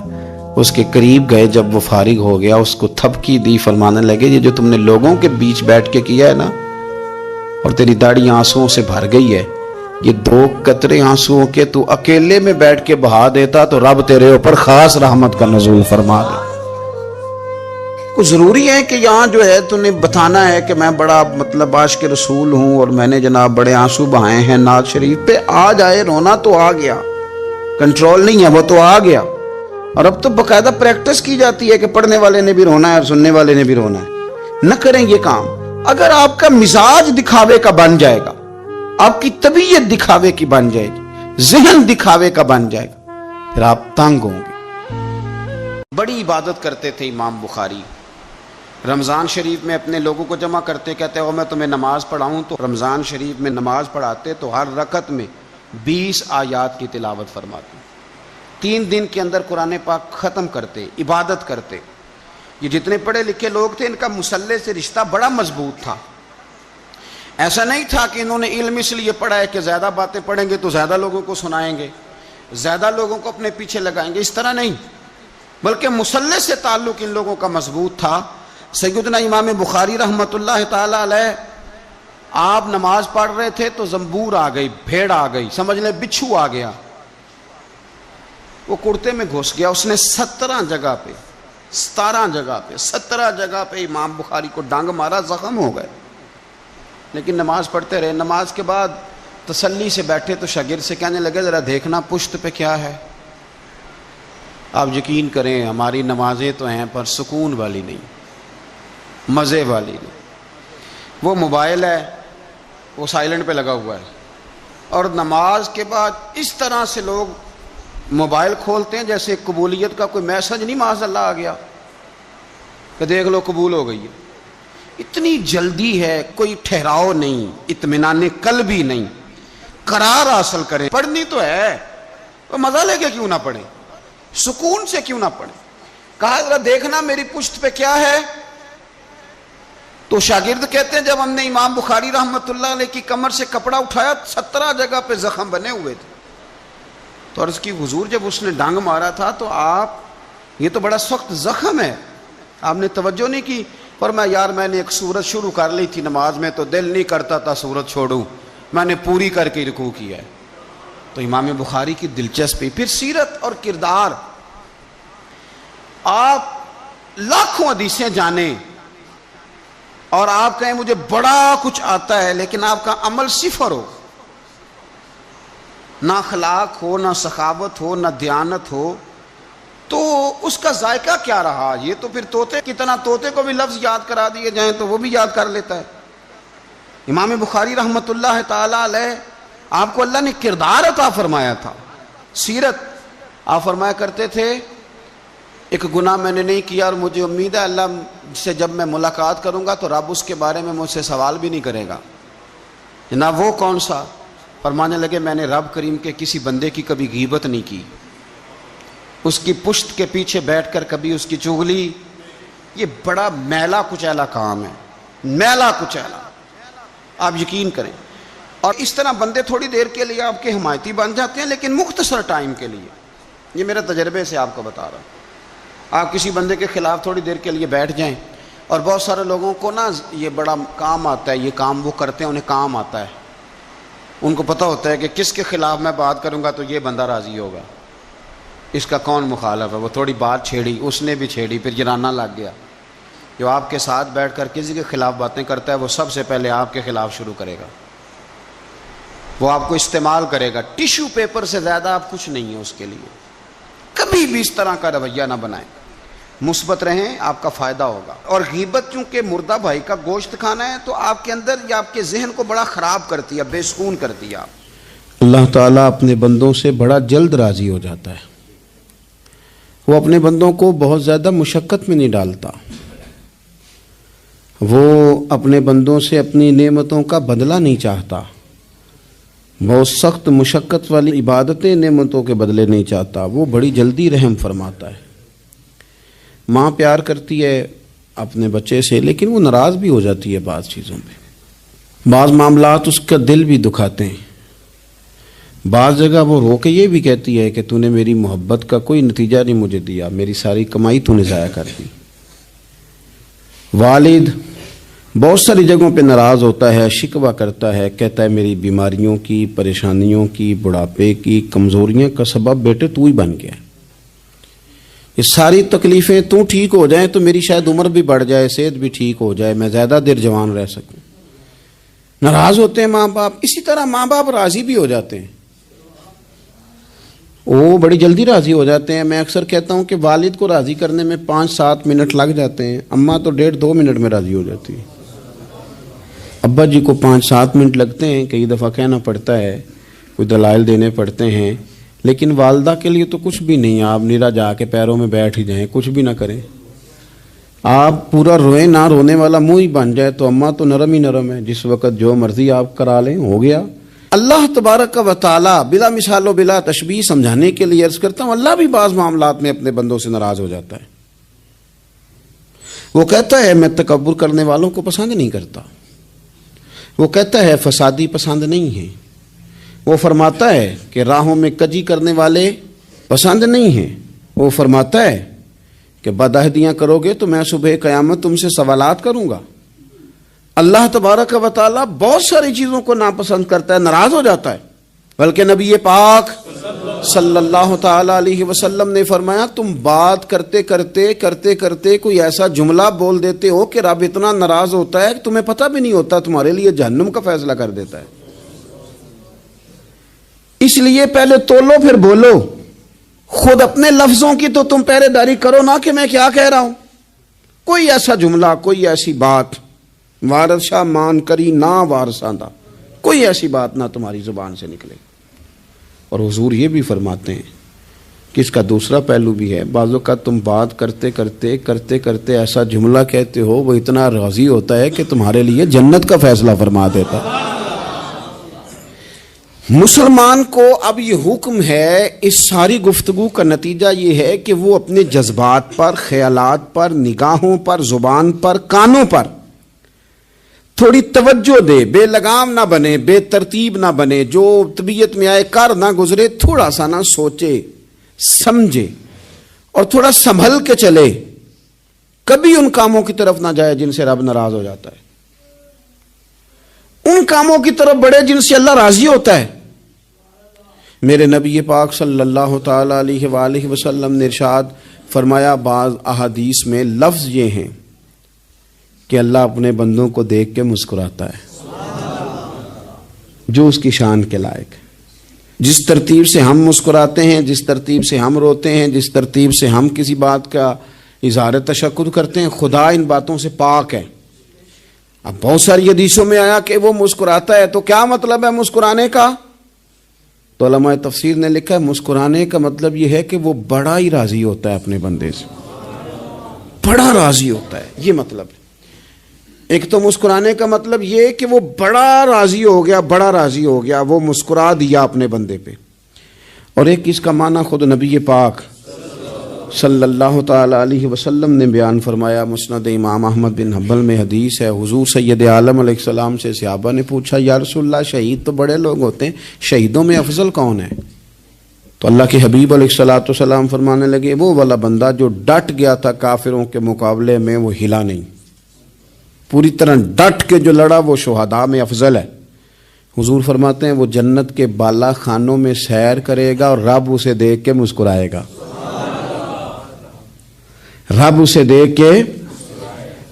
S2: اس کے قریب گئے، جب وہ فارغ ہو گیا اس کو تھپکی دی، فرمانے لگے یہ جو تم نے لوگوں کے بیچ بیٹھ کے کیا ہے نا، اور تیری داڑھی آنسوؤں سے بھر گئی ہے، یہ 2 قطرے آنسوؤں کے تو اکیلے میں بیٹھ کے بہا دیتا تو رب تیرے اوپر خاص رحمت کا نزول فرما دے. کو ضروری ہے کہ یہاں جو ہے تو نے بتانا ہے کہ میں بڑا مطلب عاشق رسول ہوں اور میں نے جناب بڑے آنسو بہائے ہیں نعت شریف پہ. آ جائے رونا تو آ گیا، کنٹرول نہیں ہے، وہ تو آ گیا. اور اب تو باقاعدہ پریکٹس کی جاتی ہے کہ پڑھنے والے نے بھی رونا ہے اور سننے والے نے بھی رونا ہے. نہ کریں یہ کام. اگر آپ کا مزاج دکھاوے کا بن جائے گا، آپ کی طبیعت دکھاوے کی بن جائے گی، ذہن دکھاوے کا بن جائے گا، پھر آپ تنگ ہوں گے. بڑی عبادت کرتے تھے امام بخاری. رمضان شریف میں اپنے لوگوں کو جمع کرتے، کہتے ہو میں تمہیں نماز پڑھاؤں، تو رمضان شریف میں نماز پڑھاتے تو ہر رکعت میں 20 آیات کی تلاوت فرماتے. 3 دن کے اندر قرآن پاک ختم کرتے، عبادت کرتے. یہ جتنے پڑھے لکھے لوگ تھے ان کا مصلی سے رشتہ بڑا مضبوط تھا.
S1: ایسا نہیں تھا کہ انہوں نے علم اس لیے پڑھا ہے کہ زیادہ باتیں پڑھیں گے تو زیادہ لوگوں کو سنائیں گے، زیادہ لوگوں کو اپنے پیچھے لگائیں گے، اس طرح نہیں، بلکہ مصلح سے تعلق ان لوگوں کا مضبوط تھا۔ سیدنا امام بخاری رحمۃ اللہ تعالی علیہ، آپ نماز پڑھ رہے تھے تو زنبور آ گئی، بھیڑ آ گئی، سمجھ لیں بچھو آ گیا، وہ کرتے میں گھس گیا، اس نے 17 جگہ پہ امام بخاری کو ڈانگ مارا، زخم ہو گئے، لیکن نماز پڑھتے رہے۔ نماز کے بعد تسلی سے بیٹھے تو شاگرد سے کہنے لگے ذرا دیکھنا پشت پہ کیا ہے۔ آپ یقین کریں ہماری نمازیں تو ہیں پر سکون والی نہیں، مزے والی نہیں۔ وہ موبائل ہے، وہ سائلنٹ پہ لگا ہوا ہے، اور نماز کے بعد اس طرح سے لوگ موبائل کھولتے ہیں جیسے قبولیت کا کوئی میسج نہیں معاذ اللہ آ گیا کہ دیکھ لو قبول ہو گئی ہے۔ اتنی جلدی ہے، کوئی ٹھہراؤ نہیں، اطمینان قلبی نہیں، قرار حاصل کریں۔ پڑھنی تو ہے، وہ مزہ لے کے کیوں نہ پڑھیں، سکون سے کیوں نہ پڑھیں۔ کہا ذرا دیکھنا میری پشت پہ کیا ہے، تو شاگرد کہتے ہیں جب ہم نے امام بخاری رحمۃ اللہ علیہ کی کمر سے کپڑا اٹھایا 17 جگہ پہ زخم بنے ہوئے تھے، تو عرض کی حضور جب اس نے ڈانگ مارا تھا تو آپ، یہ تو بڑا سخت زخم ہے، آپ نے توجہ نہیں کی۔ فرمایا یار میں نے ایک سورت شروع کر لی تھی نماز میں تو دل نہیں کرتا تھا سورت چھوڑوں، میں نے پوری کر کے رکوع کیا ہے۔ تو امام بخاری کی دلچسپی، پھر سیرت اور کردار، آپ لاکھوں حدیثیں جانیں اور آپ کہیں مجھے بڑا کچھ آتا ہے لیکن آپ کا عمل صفر ہو، نہ اخلاق ہو، نہ سخاوت ہو، نہ دیانت ہو، تو اس کا ذائقہ کیا رہا؟ یہ تو پھر طوطے کی طرح، طوطے کو بھی لفظ یاد کرا دیے جائیں تو وہ بھی یاد کر لیتا ہے۔ امام بخاری رحمۃ اللہ تعالی علیہ، آپ کو اللہ نے کردار عطا فرمایا تھا، سیرت۔ آپ فرمایا کرتے تھے ایک گناہ میں نے نہیں کیا اور مجھے امید ہے اللہ سے جب میں ملاقات کروں گا تو رب اس کے بارے میں مجھ سے سوال بھی نہیں کرے گا۔ جناب وہ کون سا؟ فرمانے لگے میں نے رب کریم کے کسی بندے کی کبھی غیبت نہیں کی، اس کی پشت کے پیچھے بیٹھ کر کبھی اس کی چغلی۔ یہ بڑا میلا کچیلا کام ہے، میلا کچیلا، آپ یقین کریں۔ اور اس طرح بندے تھوڑی دیر کے لیے آپ کے حمایتی بن جاتے ہیں لیکن مختصر ٹائم کے لیے، یہ میرے تجربے سے آپ کو بتا رہا ہوں۔ آپ کسی بندے کے خلاف تھوڑی دیر کے لیے بیٹھ جائیں، اور بہت سارے لوگوں کو نا یہ بڑا کام آتا ہے، یہ کام وہ کرتے ہیں انہیں کام آتا ہے، ان کو پتہ ہوتا ہے کہ کس کے خلاف میں بات کروں گا تو یہ بندہ راضی ہوگا، اس کا کون مخالف ہے۔ وہ تھوڑی بات چھیڑی، اس نے بھی چھیڑی، پھر جرانہ لگ گیا۔ جو آپ کے ساتھ بیٹھ کر کسی کے خلاف باتیں کرتا ہے وہ سب سے پہلے آپ کے خلاف شروع کرے گا، وہ آپ کو استعمال کرے گا، ٹیشو پیپر سے زیادہ آپ کچھ نہیں ہیں اس کے لیے۔ کبھی بھی اس طرح کا رویہ نہ بنائیں، مثبت رہیں، آپ کا فائدہ ہوگا۔ اور غیبت چونکہ مردہ بھائی کا گوشت کھانا ہے تو آپ کے اندر یا آپ کے ذہن کو بڑا خراب کرتی ہے، بے سکون کرتی ہے۔ آپ
S2: اللہ تعالیٰ اپنے بندوں سے بڑا جلد راضی ہو جاتا ہے، وہ اپنے بندوں کو بہت زیادہ مشقت میں نہیں ڈالتا، وہ اپنے بندوں سے اپنی نعمتوں کا بدلہ نہیں چاہتا، بہت سخت مشقت والی عبادتیں نعمتوں کے بدلے نہیں چاہتا، وہ بڑی جلدی رحم فرماتا ہے۔ ماں پیار کرتی ہے اپنے بچے سے لیکن وہ ناراض بھی ہو جاتی ہے بعض چیزوں پہ، بعض معاملات اس کا دل بھی دکھاتے ہیں، بعض جگہ وہ رو کے یہ بھی کہتی ہے کہ تو نے میری محبت کا کوئی نتیجہ نہیں مجھے دیا، میری ساری کمائی تو نے ضائع کر دی۔ والد بہت ساری جگہوں پہ ناراض ہوتا ہے، شکوہ کرتا ہے، کہتا ہے میری بیماریوں کی، پریشانیوں کی، بڑھاپے کی، کمزوریاں کا سبب بیٹے تو ہی بن گیا، یہ ساری تکلیفیں تو ٹھیک ہو جائیں تو میری شاید عمر بھی بڑھ جائے، صحت بھی ٹھیک ہو جائے، میں زیادہ دیر جوان رہ سکوں۔ ناراض ہوتے ہیں ماں باپ، اسی طرح ماں باپ راضی بھی ہو جاتے ہیں، وہ بڑی جلدی راضی ہو جاتے ہیں۔ میں اکثر کہتا ہوں کہ والد کو راضی کرنے میں 5-7 منٹ لگ جاتے ہیں، اماں تو 1.5-2 منٹ میں راضی ہو جاتی ہے، ابا جی کو 5-7 منٹ لگتے ہیں، کئی دفعہ کہنا پڑتا ہے، کوئی دلائل دینے پڑتے ہیں، لیکن والدہ کے لیے تو کچھ بھی نہیں، آپ نیرا جا کے پیروں میں بیٹھ ہی جائیں، کچھ بھی نہ کریں، آپ پورا روئیں، نہ رونے والا منہ ہی بن جائے تو اماں تو نرم ہی نرم ہے، جس وقت جو مرضی آپ کرا لیں ہو گیا۔ اللہ تبارک و تعالی بلا مثال و بلا تشبیہ سمجھانے کے لیے عرض کرتا ہوں، اللہ بھی بعض معاملات میں اپنے بندوں سے ناراض ہو جاتا ہے، وہ کہتا ہے میں تکبر کرنے والوں کو پسند نہیں کرتا، وہ کہتا ہے فسادی پسند نہیں ہیں، وہ فرماتا ہے کہ راہوں میں کجی کرنے والے پسند نہیں ہیں، وہ فرماتا ہے کہ بدعہدیاں کرو گے تو میں صبح قیامت تم سے سوالات کروں گا۔ اللہ تبارک و تعالیٰ بہت ساری چیزوں کو ناپسند کرتا ہے، ناراض ہو جاتا ہے، بلکہ نبی پاک صلی اللہ تعالی علیہ وسلم نے فرمایا تم بات کرتے کرتے کوئی ایسا جملہ بول دیتے ہو کہ رب اتنا ناراض ہوتا ہے کہ تمہیں پتہ بھی نہیں ہوتا، تمہارے لیے جہنم کا فیصلہ کر دیتا ہے۔ اس لیے پہلے تولو پھر بولو، خود اپنے لفظوں کی تو تم پہرے داری کرو نا کہ میں کیا کہہ رہا ہوں۔ کوئی ایسا جملہ، کوئی ایسی بات وارث شاہ مان کری نہ وارثاں دا، کوئی ایسی بات نہ تمہاری زبان سے نکلے۔ اور حضور یہ بھی فرماتے ہیں کہ اس کا دوسرا پہلو بھی ہے، بعض اوقات تم بات کرتے ایسا جملہ کہتے ہو وہ اتنا راضی ہوتا ہے کہ تمہارے لیے جنت کا فیصلہ فرما دیتا ہے۔ مسلمان کو اب یہ حکم ہے، اس ساری گفتگو کا نتیجہ یہ ہے کہ وہ اپنے جذبات پر، خیالات پر، نگاہوں پر، زبان پر، کانوں پر تھوڑی توجہ دے، بے لگام نہ بنے، بے ترتیب نہ بنے، جو طبیعت میں آئے کر نہ گزرے، تھوڑا سا نہ سوچے سمجھے اور تھوڑا سنبھل کے چلے، کبھی ان کاموں کی طرف نہ جائے جن سے رب ناراض ہو جاتا ہے، ان کاموں کی طرف بڑھے جن سے اللہ راضی ہوتا ہے۔ میرے نبی پاک صلی اللہ تعالی علیہ وآلہ وسلم نے ارشاد فرمایا، بعض احادیث میں لفظ یہ ہیں کہ اللہ اپنے بندوں کو دیکھ کے مسکراتا ہے جو اس کی شان کے لائق ہے۔ جس ترتیب سے ہم مسکراتے ہیں، جس ترتیب سے ہم روتے ہیں، جس ترتیب سے ہم کسی بات کا اظہار تشکر کرتے ہیں، خدا ان باتوں سے پاک ہے۔ اب بہت ساری حدیثوں میں آیا کہ وہ مسکراتا ہے، تو کیا مطلب ہے مسکرانے کا؟ تو علماء تفسیر نے لکھا ہے مسکرانے کا مطلب یہ ہے کہ وہ بڑا ہی راضی ہوتا ہے اپنے بندے سے، بڑا راضی ہوتا ہے، یہ مطلب ہے۔ ایک تو مسکرانے کا مطلب یہ کہ وہ بڑا راضی ہو گیا، وہ مسکرا دیا اپنے بندے پہ، اور ایک اس کا معنی خود نبی پاک صلی اللہ تعالی علیہ وسلم نے بیان فرمایا۔ مسند امام احمد بن حنبل میں حدیث ہے، حضور سید عالم علیہ السلام سے صحابہ نے پوچھا یا رسول اللہ شہید تو بڑے لوگ ہوتے ہیں، شہیدوں میں افضل کون ہے؟ تو اللہ کے حبیب علیہ الصلوۃ والسلام فرمانے لگے وہ والا بندہ جو ڈٹ گیا تھا کافروں کے مقابلے میں، وہ ہلا نہیں، پوری طرح ڈٹ کے جو لڑا وہ شہداء میں افضل ہے۔ حضور فرماتے ہیں وہ جنت کے بالا خانوں میں سیر کرے گا اور رب اسے دیکھ کے مسکرائے گا، رب اسے دیکھ کے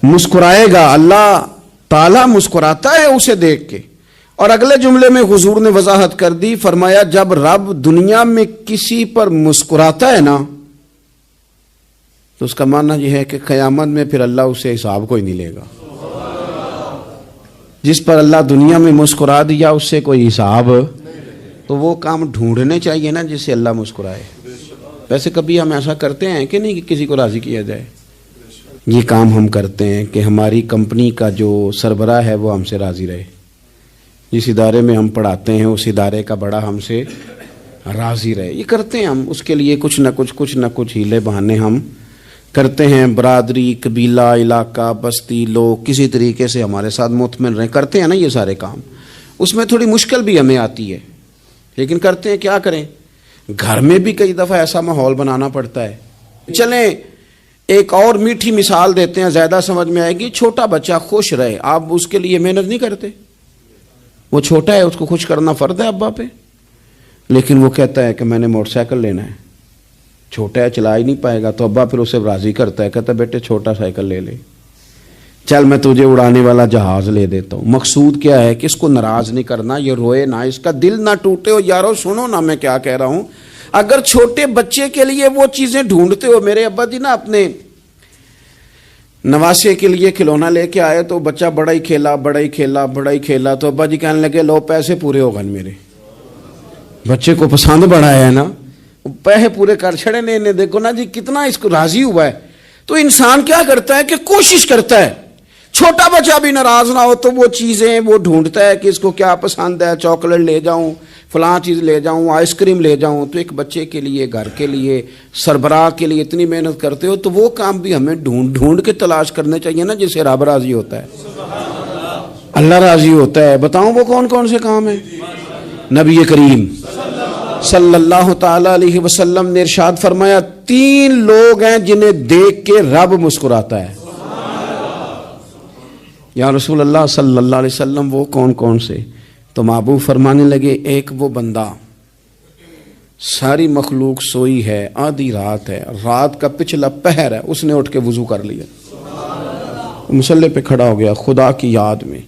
S2: مسکرائے گا، اللہ تعالیٰ مسکراتا ہے اسے دیکھ کے۔ اور اگلے جملے میں حضور نے وضاحت کر دی، فرمایا جب رب دنیا میں کسی پر مسکراتا ہے نا تو اس کا معنی یہ ہے کہ قیامت میں پھر اللہ اسے حساب کوئی نہیں لے گا۔ جس پر اللہ دنیا میں مسکرا دیا اس سے کوئی حساب، تو وہ کام ڈھونڈنے چاہیے نا جس سے اللہ مسکرائے۔ ویسے کبھی ہم ایسا کرتے ہیں کہ نہیں کہ کسی کو راضی کیا جائے؟ یہ کام ہم کرتے ہیں کہ ہماری کمپنی کا جو سربراہ ہے وہ ہم سے راضی رہے، جس ادارے میں ہم پڑھاتے ہیں اس ادارے کا بڑا ہم سے راضی رہے، یہ کرتے ہیں ہم۔ اس کے لیے کچھ نہ کچھ ہیلے بہانے ہم کرتے ہیں، برادری، قبیلہ، علاقہ، بستی، لوگ کسی طریقے سے ہمارے ساتھ مطمئن رہیں، کرتے ہیں نا یہ سارے کام۔ اس میں تھوڑی مشکل بھی ہمیں آتی ہے لیکن کرتے ہیں، کیا کریں۔ گھر میں بھی کئی دفعہ ایسا ماحول بنانا پڑتا ہے۔ چلیں ایک اور میٹھی مثال دیتے ہیں، زیادہ سمجھ میں آئے گی۔ چھوٹا بچہ خوش رہے، آپ اس کے لیے محنت نہیں کرتے، وہ چھوٹا ہے، اس کو خوش کرنا فرض ہے ابا پہ، لیکن وہ کہتا ہے کہ میں نے موٹر سائیکل لینا ہے، چھوٹا ہے چلا ہی نہیں پائے گا، تو ابا پھر اسے راضی کرتا ہے، کہتا ہے بیٹے چھوٹا سائیکل لے لے، چل میں تجھے اڑانے والا جہاز لے دیتا ہوں۔ مقصود کیا ہے کہ اس کو ناراض نہیں کرنا، یہ روئے نہ، اس کا دل نہ ٹوٹے۔ ہو یارو سنو نا میں کیا کہہ رہا ہوں، اگر چھوٹے بچے کے لیے وہ چیزیں ڈھونڈتے ہو، میرے ابا جی نا اپنے نواسے کے لیے کھلونا لے کے آئے تو بچہ بڑا ہی کھیلا، تو ابا جی کہنے لگے لو پیسے پورے ہو گئے میرے، بچے کو پسند بڑا ہے نا، پیسے پورے کر چھڑے نے، دیکھو نا جی کتنا اس کو راضی ہوا ہے۔ تو انسان کیا کرتا ہے کہ کوشش کرتا ہے چھوٹا بچہ بھی ناراض نہ ہو، تو وہ چیزیں وہ ڈھونڈتا ہے کہ اس کو کیا پسند ہے، چاکلیٹ لے جاؤں، فلاں چیز لے جاؤں، آئس کریم لے جاؤں۔ تو ایک بچے کے لیے، گھر کے لیے، سربراہ کے لیے اتنی محنت کرتے ہو، تو وہ کام بھی ہمیں ڈھونڈ کے تلاش کرنے چاہیے نا جس سے رب راضی ہوتا ہے۔ اللہ راضی ہوتا ہے. بتاؤں وہ کون کون سے کام ہیں؟ نبی کریم صلی اللہ تعالی علیہ وسلم نے ارشاد فرمایا 3 لوگ ہیں جنہیں دیکھ کے رب مسکراتا ہے. یا رسول اللہ صلی اللہ علیہ وسلم وہ کون کون سے؟ تو محبوب فرمانے لگے ایک وہ بندہ ساری مخلوق سوئی ہے، آدھی رات ہے، رات کا پچھلا پہر ہے، اس نے اٹھ کے وضو کر لیا، مصلی پہ کھڑا ہو گیا خدا کی یاد میں.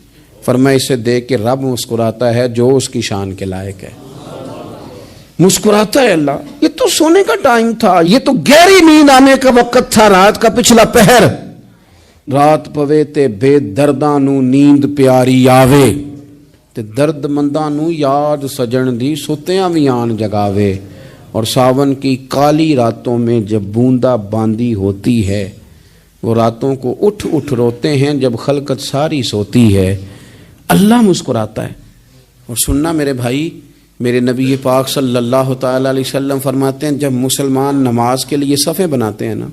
S2: فرمایا اسے دیکھ کے رب مسکراتا ہے جو اس کی شان کے لائق ہے. مسکراتا ہے اللہ. یہ تو سونے کا ٹائم تھا، یہ تو گہری نیند آنے کا وقت تھا، رات کا پچھلا پہر. رات پوے تے بے درداں نو نیند پیاری آوے تے درد منداں نو یاد سجن دی ستیاں وی آن جگاوے. اور ساون کی کالی راتوں میں جب بوندا باندی ہوتی ہے، وہ راتوں کو اٹھ اٹھ روتے ہیں جب خلقت ساری سوتی ہے. اللہ مسکراتا ہے. اور سننا میرے بھائی، میرے نبی پاک صلی اللہ تعالی علیہ وسلم فرماتے ہیں جب مسلمان نماز کے لیے صفیں بناتے ہیں نا،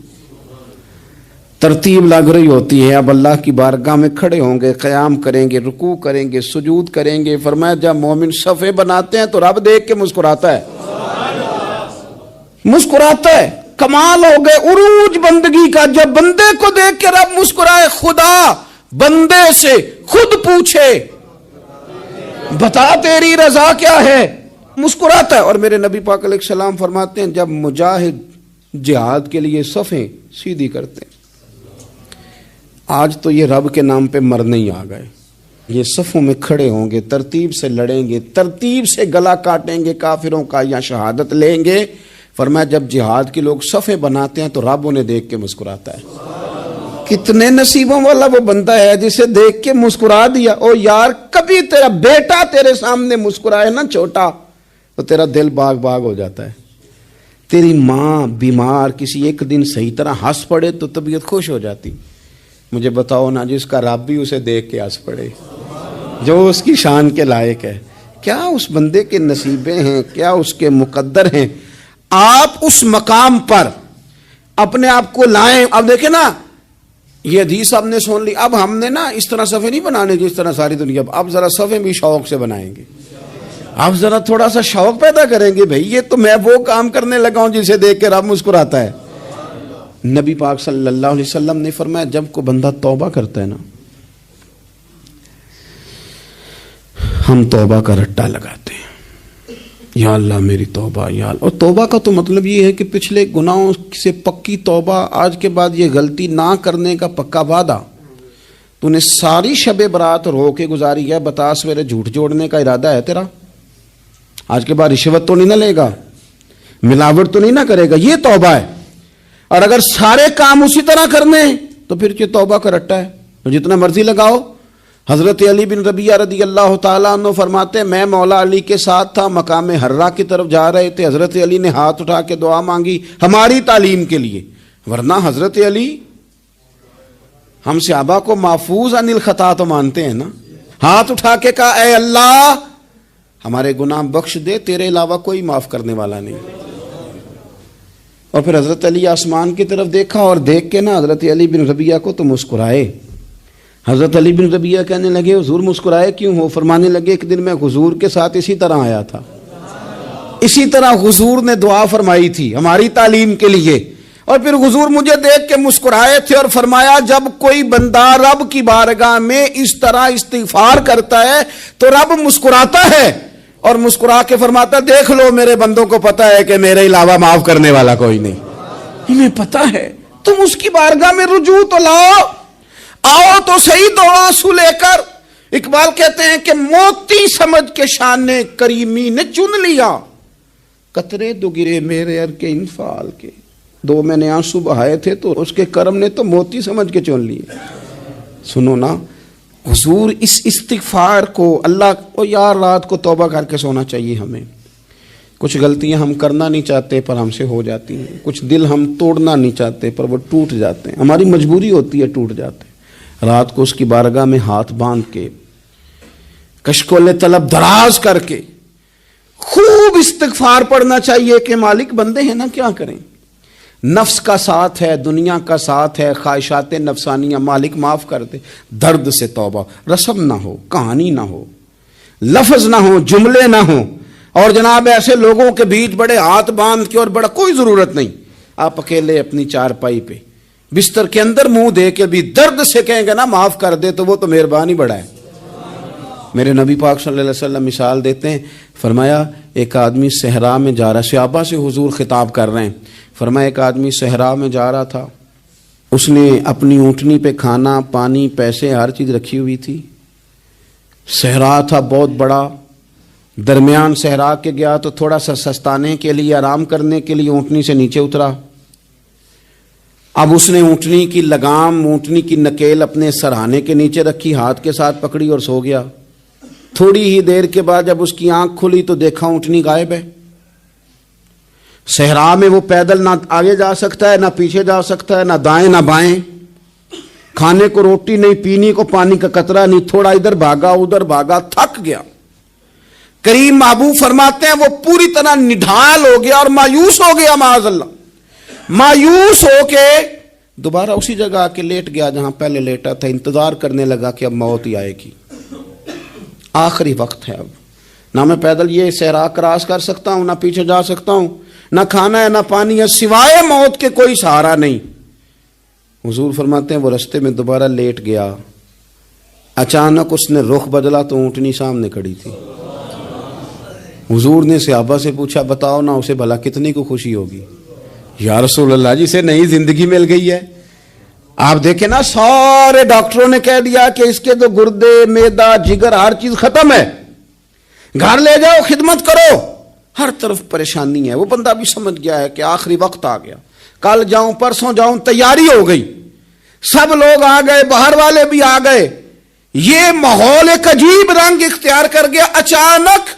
S2: ترتیب لگ رہی ہوتی ہے، اب اللہ کی بارگاہ میں کھڑے ہوں گے، قیام کریں گے، رکوع کریں گے، سجود کریں گے. فرمایا جب مومن صفیں بناتے ہیں تو رب دیکھ کے مسکراتا ہے. مسکراتا ہے. کمال ہو گئے عروج بندگی کا جب بندے کو دیکھ کے رب مسکرائے. خدا بندے سے خود پوچھے بتا تیری رضا کیا ہے، مسکراتا ہے. اور میرے نبی پاک علیہ السلام فرماتے ہیں جب مجاہد جہاد کے لیے صفیں سیدھی کرتے ہیں. آج تو یہ رب کے نام پہ مرنے ہی آ گئے. یہ صفوں میں کھڑے ہوں گے، ترتیب سے لڑیں گے، ترتیب سے گلا کاٹیں گے کافروں کا یا شہادت لیں گے. فرمایا جب جہاد کے لوگ صفیں بناتے ہیں تو رب انہیں دیکھ کے مسکراتا ہے. کتنے نصیبوں والا وہ بندہ ہے جسے دیکھ کے مسکرا دیا. او یار کبھی تیرا بیٹا تیرے سامنے مسکرائے نا چھوٹا تو تیرا دل باغ باغ ہو جاتا ہے. تیری ماں بیمار کسی ایک دن صحیح طرح ہنس پڑے تو طبیعت خوش ہو جاتی. مجھے بتاؤ نا جس کا رب بھی اسے دیکھ کے ہنس پڑے جو اس کی شان کے لائق ہے، کیا اس بندے کے نصیبیں ہیں، کیا اس کے مقدر ہیں. آپ اس مقام پر اپنے آپ کو لائیں. اب دیکھیں نا یہ حدیث آپ نے سن لی. اب ہم نے نا اس طرح صفحے نہیں بنانے جس طرح ساری دنیا. اب ذرا صفحے بھی شوق سے بنائیں گے. اب ذرا تھوڑا سا شوق پیدا کریں گے. بھئی یہ تو میں وہ کام کرنے لگا ہوں جسے دیکھ کے رب مسکراتا ہے. نبی پاک صلی اللہ علیہ وسلم نے فرمایا جب کو بندہ توبہ کرتا ہے نا، ہم توبہ کا رٹا لگاتے ہیں، یا اللہ میری توبہ یا اللہ. اور توبہ کا تو مطلب یہ ہے کہ پچھلے گناہوں سے پکی توبہ، آج کے بعد یہ غلطی نہ کرنے کا پکا وعدہ. تو نے ساری شب برات رو کے گزاری ہے، بتا سویرے جھوٹ جوڑنے کا ارادہ ہے تیرا؟ آج کے بعد رشوت تو نہیں نہ لے گا، ملاوٹ تو نہیں نہ کرے گا، یہ توبہ ہے. اور اگر سارے کام اسی طرح کرنے تو پھر یہ توبہ کا رٹا ہے، تو جتنا مرضی لگاؤ. حضرت علی بن ربیعہ رضی اللہ تعالیٰ عنہ فرماتے ہیں میں مولا علی کے ساتھ تھا، مقام حرہ کی طرف جا رہے تھے. حضرت علی نے ہاتھ اٹھا کے دعا مانگی ہماری تعلیم کے لیے، ورنہ حضرت علی ہم صحابہ کو محفوظ عن الخطا تو مانتے ہیں نا. ہاتھ اٹھا کے کہا اے اللہ ہمارے گناہ بخش دے، تیرے علاوہ کوئی معاف کرنے والا نہیں. اور پھر حضرت علی آسمان کی طرف دیکھا اور دیکھ کے نا حضرت علی بن ربیعہ کو تو مسکرائے. حضرت علی بن ربیعہ کہنے لگے حضور مسکرائے کیوں ہو؟ فرمانے لگے ایک دن میں حضور کے ساتھ اسی طرح آیا تھا، اسی طرح حضور نے دعا فرمائی تھی ہماری تعلیم کے لیے، اور پھر حضور مجھے دیکھ کے مسکرائے تھے اور فرمایا جب کوئی بندہ رب کی بارگاہ میں اس طرح استغفار کرتا ہے تو رب مسکراتا ہے اور مسکرا کے فرماتا دیکھ لو میرے بندوں کو پتا ہے کہ میرے علاوہ معاف کرنے والا کوئی نہیں. انہیں پتا ہے، تم اس کی بارگاہ میں رجوع تو لاؤ، آؤ تو صحیح دو آنسو لے کر. اقبال کہتے ہیں کہ موتی سمجھ کے شان کریمی نے چن لیا، قطرے دو گرے میرے ار کے انفال کے. 2 میں نے آنسو بہائے تھے تو اس کے کرم نے تو موتی سمجھ کے چن لیے. سنو نا حضور اس استغفار کو اللہ کو یار رات کو توبہ کر کے سونا چاہیے. ہمیں کچھ غلطیاں ہم کرنا نہیں چاہتے پر ہم سے ہو جاتی ہیں، کچھ دل ہم توڑنا نہیں چاہتے پر وہ ٹوٹ جاتے ہیں، ہماری مجبوری ہوتی ہے ٹوٹ جاتے ہیں. رات کو اس کی بارگاہ میں ہاتھ باندھ کے کشکول طلب دراز کر کے خوب استغفار پڑھنا چاہیے کہ مالک بندے ہیں نا کیا کریں. نفس کا ساتھ ہے، دنیا کا ساتھ ہے، خواہشات نفسانیہ، مالک معاف کر دے. درد سے توبہ. رسم نہ ہو، کہانی نہ ہو، لفظ نہ ہو، جملے نہ ہو. اور جناب ایسے لوگوں کے بیچ بڑے ہاتھ باندھ کے اور بڑا کوئی ضرورت نہیں. آپ اکیلے اپنی چارپائی پہ بستر کے اندر منہ دے کے بھی درد سے کہیں گے نا معاف کر دے تو وہ تو مہربانی بڑا ہے. میرے نبی پاک صلی اللہ علیہ وسلم مثال دیتے ہیں، فرمایا ایک آدمی صحرا میں جا رہا، صحابہ سے حضور خطاب کر رہے ہیں. فرمایا ایک آدمی صحرا میں جا رہا تھا، اس نے اپنی اونٹنی پہ کھانا پانی پیسے ہر چیز رکھی ہوئی تھی. صحرا تھا بہت بڑا، درمیان صحرا کے گیا تو تھوڑا سا سستانے کے لیے، آرام کرنے کے لیے اونٹنی سے نیچے اترا. اب اس نے اونٹنی کی لگام، اونٹنی کی نکیل اپنے سرہانے کے نیچے رکھی، ہاتھ کے ساتھ پکڑی اور سو گیا. تھوڑی ہی دیر کے بعد جب اس کی آنکھ کھلی تو دیکھا اونٹنی غائب ہے. صحرا میں وہ پیدل نہ آگے جا سکتا ہے، نہ پیچھے جا سکتا ہے، نہ دائیں نہ بائیں. کھانے کو روٹی نہیں، پینے کو پانی کا قطرہ نہیں. تھوڑا ادھر بھاگا ادھر بھاگا، تھک گیا. کریم محبوب فرماتے ہیں وہ پوری طرح نڈھال ہو گیا اور مایوس ہو گیا. معاذ اللہ، مایوس ہو کے دوبارہ اسی جگہ آ کے لیٹ گیا جہاں پہلے لیٹا تھا. انتظار کرنے لگا کہ اب موت ہی آئے گی، آخری وقت ہے. اب نہ میں پیدل یہ صحرا کراس کر سکتا ہوں، نہ پیچھے جا سکتا ہوں، نہ کھانا ہے نہ پانی ہے، سوائے موت کے کوئی سہارا نہیں. حضور فرماتے ہیں وہ رستے میں دوبارہ لیٹ گیا. اچانک اس نے رخ بدلا تو اونٹنی سامنے کھڑی تھی. حضور نے صحابہ سے پوچھا بتاؤ نا اسے بھلا کتنی کو خوشی ہوگی؟ یا رسول اللہ جسے نئی زندگی مل گئی ہے. آپ دیکھیں نا سارے ڈاکٹروں نے کہہ دیا کہ اس کے تو گردے معدہ جگر ہر چیز ختم ہے، گھر لے جاؤ خدمت کرو. ہر طرف پریشانی ہے. وہ بندہ بھی سمجھ گیا ہے کہ آخری وقت آ گیا، کل جاؤں پرسوں جاؤں. تیاری ہو گئی، سب لوگ آ گئے، باہر والے بھی آ گئے. یہ ماحول ایک عجیب رنگ اختیار کر گیا. اچانک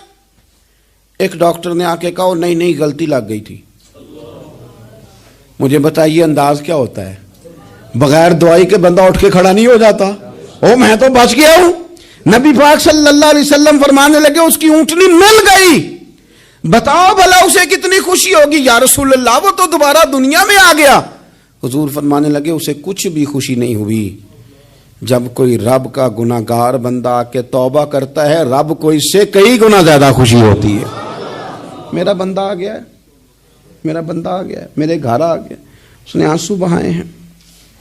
S2: ایک ڈاکٹر نے آ کے کہا نہیں نہیں غلطی لگ گئی تھی. مجھے بتائیے انداز کیا ہوتا ہے؟ بغیر دوائی کے بندہ اٹھ کے کھڑا نہیں ہو جاتا. او میں تو بچ گیا ہوں. نبی پاک صلی اللہ علیہ وسلم فرمانے لگے اس کی اونٹنی مل گئی، بتاؤ بھلا اسے کتنی خوشی ہوگی؟ یا رسول اللہ وہ تو دوبارہ دنیا میں آ گیا. حضور فرمانے لگے اسے کچھ بھی خوشی نہیں ہوئی. جب کوئی رب کا گناہ گار بندہ آ کے توبہ کرتا ہے، رب کو اس سے کئی گنا زیادہ خوشی ہوتی ہے. میرا بندہ آ گیا ہے، میرا بندہ آ گیا ہے، میرے گھر آ گیا. اس نے آنسو بہائے ہیں.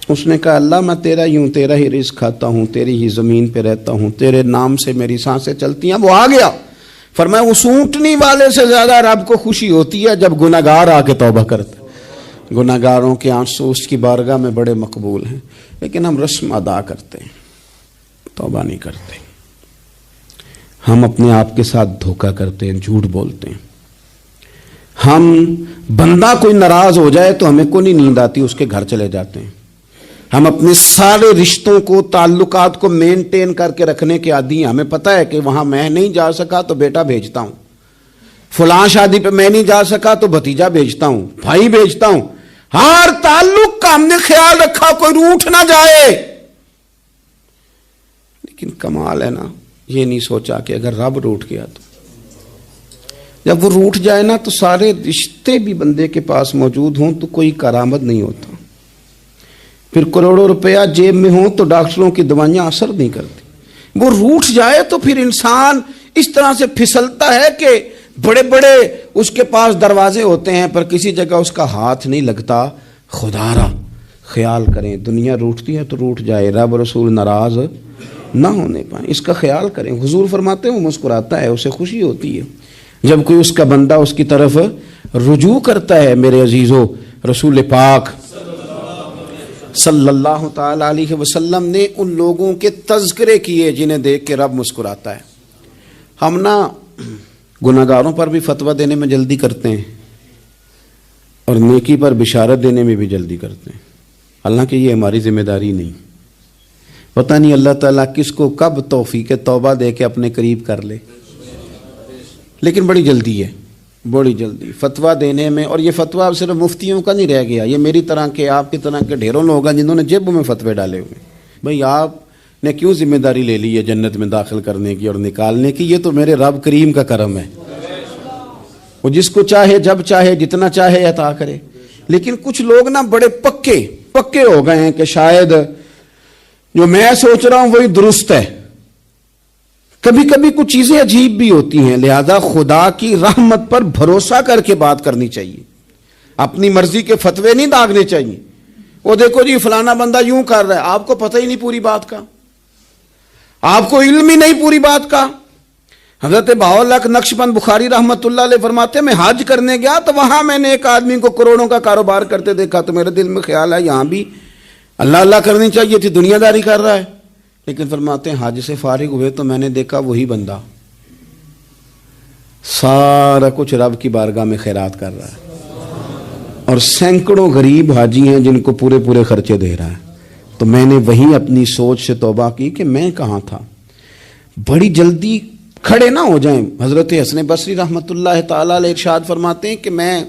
S2: اس نے کہا اللہ میں تیرا ہی ہوں، تیرا ہی رزق کھاتا ہوں، تیری ہی زمین پہ رہتا ہوں، تیرے نام سے میری سانسیں چلتی ہیں. وہ آ گیا. فرمایا اس اونٹنی والے سے زیادہ رب کو خوشی ہوتی ہے جب گناہگار آ کے توبہ کرتا ہے. گناہگاروں کے آنسو اس کی بارگاہ میں بڑے مقبول ہیں، لیکن ہم رسم ادا کرتے ہیں، توبہ نہیں کرتے. ہم اپنے آپ کے ساتھ دھوکہ کرتے ہیں، جھوٹ بولتے ہیں. ہم بندہ کوئی ناراض ہو جائے تو ہمیں کو نہیں نیند آتی، اس کے گھر چلے جاتے ہیں. ہم اپنے سارے رشتوں کو تعلقات کو مینٹین کر کے رکھنے کے عادی ہیں. ہمیں پتہ ہے کہ وہاں میں نہیں جا سکا تو بیٹا بھیجتا ہوں، فلاں شادی پہ میں نہیں جا سکا تو بھتیجا بھیجتا ہوں، بھائی بھیجتا ہوں. ہر تعلق کا ہم نے خیال رکھا کوئی روٹھ نہ جائے. لیکن کمال ہے نا، یہ نہیں سوچا کہ اگر رب روٹھ گیا تو جب وہ روٹھ جائے نا تو سارے رشتے بھی بندے کے پاس موجود ہوں تو کوئی کارآمد نہیں ہوتا. پھر کروڑوں روپیہ جیب میں ہوں تو ڈاکٹروں کی دوائیاں اثر نہیں کرتی. وہ روٹھ جائے تو پھر انسان اس طرح سے پھسلتا ہے کہ بڑے بڑے اس کے پاس دروازے ہوتے ہیں پر کسی جگہ اس کا ہاتھ نہیں لگتا. خدا را خیال کریں، دنیا روٹتی ہے تو روٹھ جائے، رب رسول ناراض نہ ہونے پائیں، اس کا خیال کریں. حضور فرماتے ہیں وہ مسکراتا ہے، اسے خوشی ہوتی ہے جب کوئی اس کا بندہ اس کی طرف رجوع کرتا ہے. میرے عزیزو، رسول پاک صلی اللہ تعالی علیہ وسلم نے ان لوگوں کے تذکرے کیے جنہیں دیکھ کے رب مسکراتا ہے. ہم نا گناہگاروں پر بھی فتویٰ دینے میں جلدی کرتے ہیں اور نیکی پر بشارت دینے میں بھی جلدی کرتے ہیں، حالانکہ یہ ہماری ذمہ داری نہیں. پتہ نہیں اللہ تعالیٰ کس کو کب توفیق توبہ دے کے اپنے قریب کر لے، لیکن بڑی جلدی ہے، بڑی جلدی فتویٰ دینے میں. اور یہ فتویٰ صرف مفتیوں کا نہیں رہ گیا، یہ میری طرح کے آپ کی طرح کے ڈھیروں لوگ ہیں جنہوں نے جیبوں میں فتوے ڈالے ہوئے. بھئی آپ نے کیوں ذمہ داری لے لی ہے جنت میں داخل کرنے کی اور نکالنے کی؟ یہ تو میرے رب کریم کا کرم ہے. وہ جس کو چاہے جب چاہے جتنا چاہے عطا کرے. لیکن کچھ لوگ نا بڑے پکے ہو گئے ہیں کہ شاید جو میں سوچ رہا ہوں وہی درست ہے. کبھی کبھی کچھ چیزیں عجیب بھی ہوتی ہیں، لہذا خدا کی رحمت پر بھروسہ کر کے بات کرنی چاہیے. اپنی مرضی کے فتوے نہیں داغنے چاہیے. وہ دیکھو جی فلانا بندہ یوں کر رہا ہے، آپ کو پتہ ہی نہیں پوری بات کا، آپ کو علم ہی نہیں پوری بات کا. حضرت بہاءاللہ نقشبند بخاری رحمت اللہ علیہ فرماتے ہیں میں حج کرنے گیا تو وہاں میں نے ایک آدمی کو کروڑوں کا کاروبار کرتے دیکھا تو میرے دل میں خیال ہے یہاں بھی اللہ اللہ کرنی چاہیے تھی، دنیا داری کر رہا ہے. لیکن فرماتے ہیں حج سے فارغ ہوئے تو میں نے دیکھا وہی بندہ سارا کچھ رب کی بارگاہ میں خیرات کر رہا ہے اور سینکڑوں غریب حاجی ہیں جن کو پورے خرچے دے رہا ہے. تو میں نے وہیں اپنی سوچ سے توبہ کی کہ میں کہاں تھا. بڑی جلدی کھڑے نہ ہو جائیں. حضرت حسن بصری رحمت اللہ تعالی علیہ ارشاد فرماتے ہیں کہ میں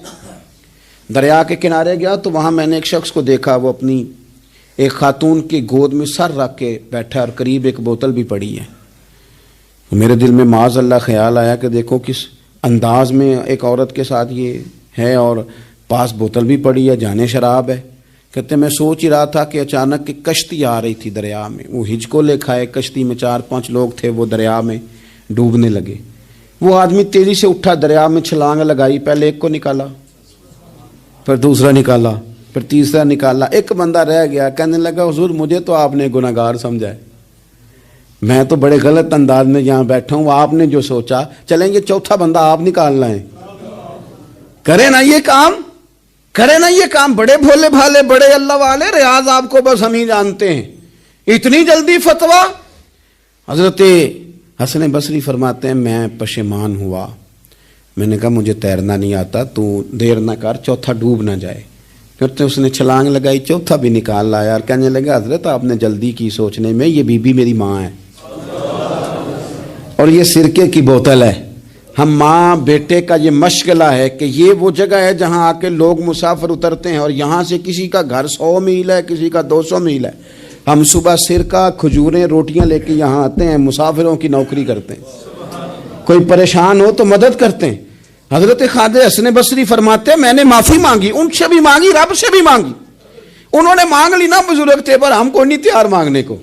S2: دریا کے کنارے گیا تو وہاں میں نے ایک شخص کو دیکھا، وہ اپنی ایک خاتون کی گود میں سر رکھ کے بیٹھا اور قریب ایک بوتل بھی پڑی ہے. میرے دل میں معاذ اللہ خیال آیا کہ دیکھو کس انداز میں ایک عورت کے ساتھ یہ ہے اور پاس بوتل بھی پڑی ہے، جانے شراب ہے. کہتے میں سوچ ہی رہا تھا کہ اچانک کی کشتی آ رہی تھی دریا میں، وہ ہج کو لے کھائے، کشتی میں 4-5 لوگ تھے، وہ دریا میں ڈوبنے لگے. وہ آدمی تیزی سے اٹھا، دریا میں چھلانگ لگائی، پہلے ایک کو نکالا، پھر دوسرا نکالا، پھر تیسرا نکالا. ایک بندہ رہ گیا، کہنے لگا حضور مجھے تو آپ نے گناہگار سمجھا ہے، میں تو بڑے غلط انداز میں یہاں بیٹھا ہوں، آپ نے جو سوچا چلیں گے چوتھا بندہ آپ نکالنا ہے. کرے نا یہ کام، کرے نا یہ کام. بڑے بھولے بھالے بڑے اللہ والے، ریاض آپ کو بس ہم ہی جانتے ہیں. اتنی جلدی فتویٰ. حضرت حسن بصری فرماتے ہیں میں پشیمان ہوا، میں نے کہا مجھے تیرنا نہیں آتا، تو دیر نہ کر چوتھا ڈوب نہ جائے. پھر تو اس نے چھلانگ لگائی، چوتھا بھی نکال لایا اور کہنے لگا حضرت آپ نے جلدی کی سوچنے میں، یہ بی بی میری ماں ہے اور یہ سرکے کی بوتل ہے. ہم ماں بیٹے کا یہ مشغلہ ہے کہ یہ وہ جگہ ہے جہاں آ کے لوگ مسافر اترتے ہیں اور یہاں سے کسی کا گھر 100 میل ہے، کسی کا 200 میل ہے. ہم صبح سرکہ کھجوریں روٹیاں لے کے یہاں آتے ہیں، مسافروں کی نوکری کرتے ہیں، کوئی پریشان ہو تو مدد کرتے ہیں. حضرت خواجہ حسن بصری فرماتے ہیں میں نے معافی مانگی، ان سے بھی مانگی، رب سے بھی مانگی. انہوں نے مانگ لی نا بزرگ تھے، پر ہم کو نہیں تیار مانگنے کو.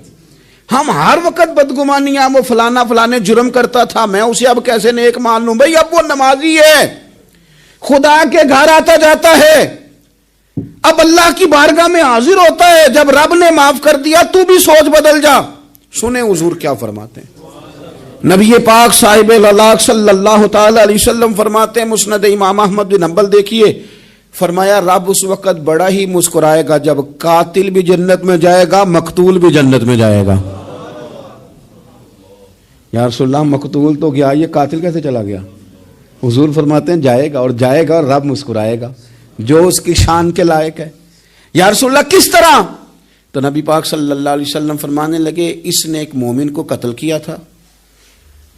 S2: ہم ہر وقت بدگمانیاں، وہ فلانے جرم کرتا تھا میں اسے اب کیسے نیک مان لوں. بھئی اب وہ نمازی ہے، خدا کے گھر آتا جاتا ہے، اب اللہ کی بارگاہ میں حاضر ہوتا ہے. جب رب نے معاف کر دیا تو بھی سوچ بدل جا. سنیں حضور کیا فرماتے ہیں. نبی پاک صاحب الاخلاق صلی اللہ تعالی علیہ وسلم فرماتے ہیں، مسند امام احمد بن حنبل دیکھیے، فرمایا رب اس وقت بڑا ہی مسکرائے گا جب قاتل بھی جنت میں جائے گا، مقتول بھی جنت میں جائے گا. یا رسول اللہ مقتول تو گیا، یہ قاتل کیسے چلا گیا؟ حضور فرماتے ہیں جائے گا، اور جائے گا اور رب مسکرائے گا جو اس کی شان کے لائق ہے. یا رسول اللہ کس طرح؟ تو نبی پاک صلی اللہ علیہ وسلم فرمانے لگے اس نے ایک مومن کو قتل کیا تھا،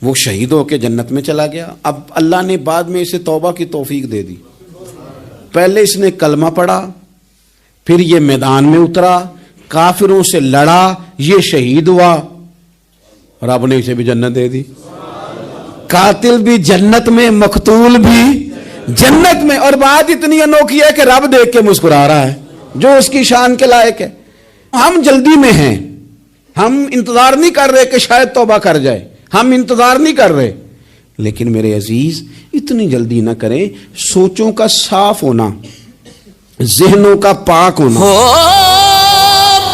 S2: وہ شہید ہو کے جنت میں چلا گیا. اب اللہ نے بعد میں اسے توبہ کی توفیق دے دی. پہلے اس نے کلمہ پڑھا، پھر یہ میدان میں اترا، کافروں سے لڑا، یہ شہید ہوا، رب نے اسے بھی جنت دے دی. قاتل بھی جنت میں، مقتول بھی جنت میں. اور بات اتنی انوکھی ہے کہ رب دیکھ کے مسکرا رہا ہے جو اس کی شان کے لائق ہے. ہم جلدی میں ہیں، ہم انتظار نہیں کر رہے کہ شاید توبہ کر جائے، ہم انتظار نہیں کر رہے. لیکن میرے عزیز اتنی جلدی نہ کریں. سوچوں کا صاف ہونا، ذہنوں کا پاک ہونا.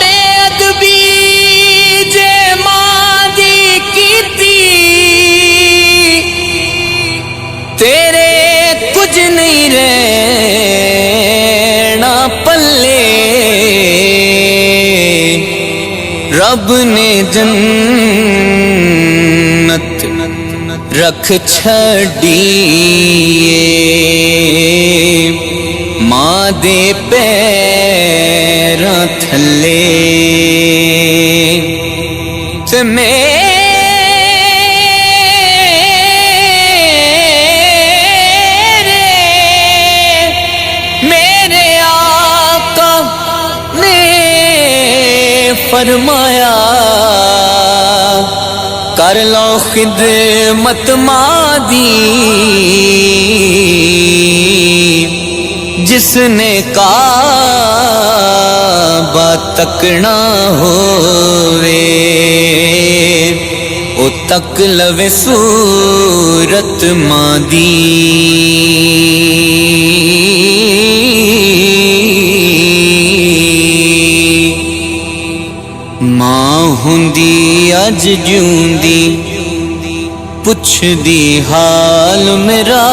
S3: بے ادبی جے ماں کیتی تیرے کچھ نہیں رہنا پلے، رب نے جنت رکھ چھڑی ماں دے پیراں تھلے. تے میرے آقا نے فرمایا کر لو خدمت ماں دی جس نے کعبہ تکنا ہووے او تک لوے صورت ماں دی ماں ہوندی اج جیوندی پچھ دی حال میرا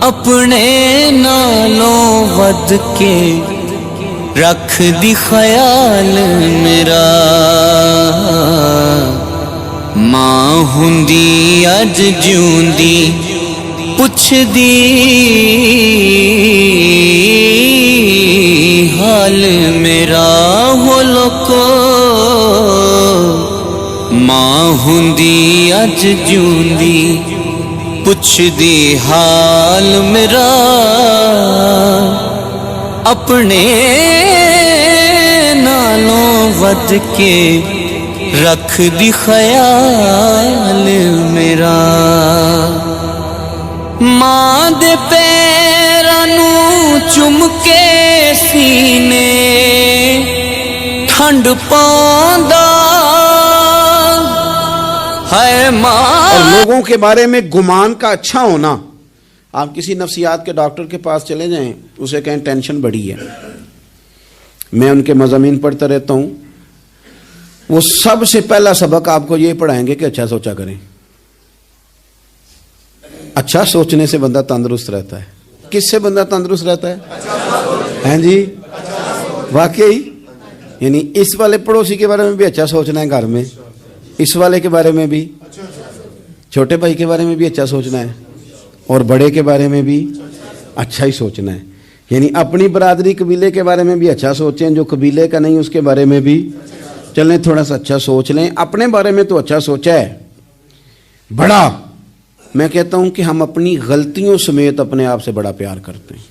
S3: اپنے نالوں ود کے رکھ دی خیال میرا ماں ہوندی اج جیوندی پچھ دی حال میرا ہو لوکو ماں ہوندی اج جیوندی پچھ دی حال میرا اپنے نالوں ود کے رکھ دی خیال میرا ماں دے پیراں نوں چم کے سینے ٹھنڈ پاوندا ہے ماں.
S2: اور لوگوں کے بارے میں گمان کا اچھا ہونا. آپ کسی نفسیات کے ڈاکٹر کے پاس چلے جائیں, اسے کہیں ٹینشن بڑی ہے. میں ان کے مضامین پڑھتا رہتا ہوں, وہ سب سے پہلا سبق آپ کو یہ پڑھائیں گے کہ اچھا سوچا کریں. اچھا سوچنے سے بندہ تندرست رہتا ہے. کس سے بندہ تندرست رہتا ہے؟ ہیں جی, واقعی. یعنی اس والے پڑوسی کے بارے میں بھی اچھا سوچنا ہے گھر میں, اس والے کے بارے میں بھی, چھوٹے بھائی کے بارے میں بھی اچھا سوچنا ہے, اور بڑے کے بارے میں بھی اچھا ہی سوچنا ہے. یعنی اپنی برادری قبیلے کے بارے میں بھی اچھا سوچیں, جو قبیلے کا نہیں اس کے بارے میں بھی چلیں تھوڑا سا اچھا سوچ لیں. اپنے بارے میں تو اچھا سوچا ہے بڑا. میں کہتا ہوں کہ ہم اپنی غلطیوں سمیت اپنے آپ سے بڑا پیار کرتے ہیں,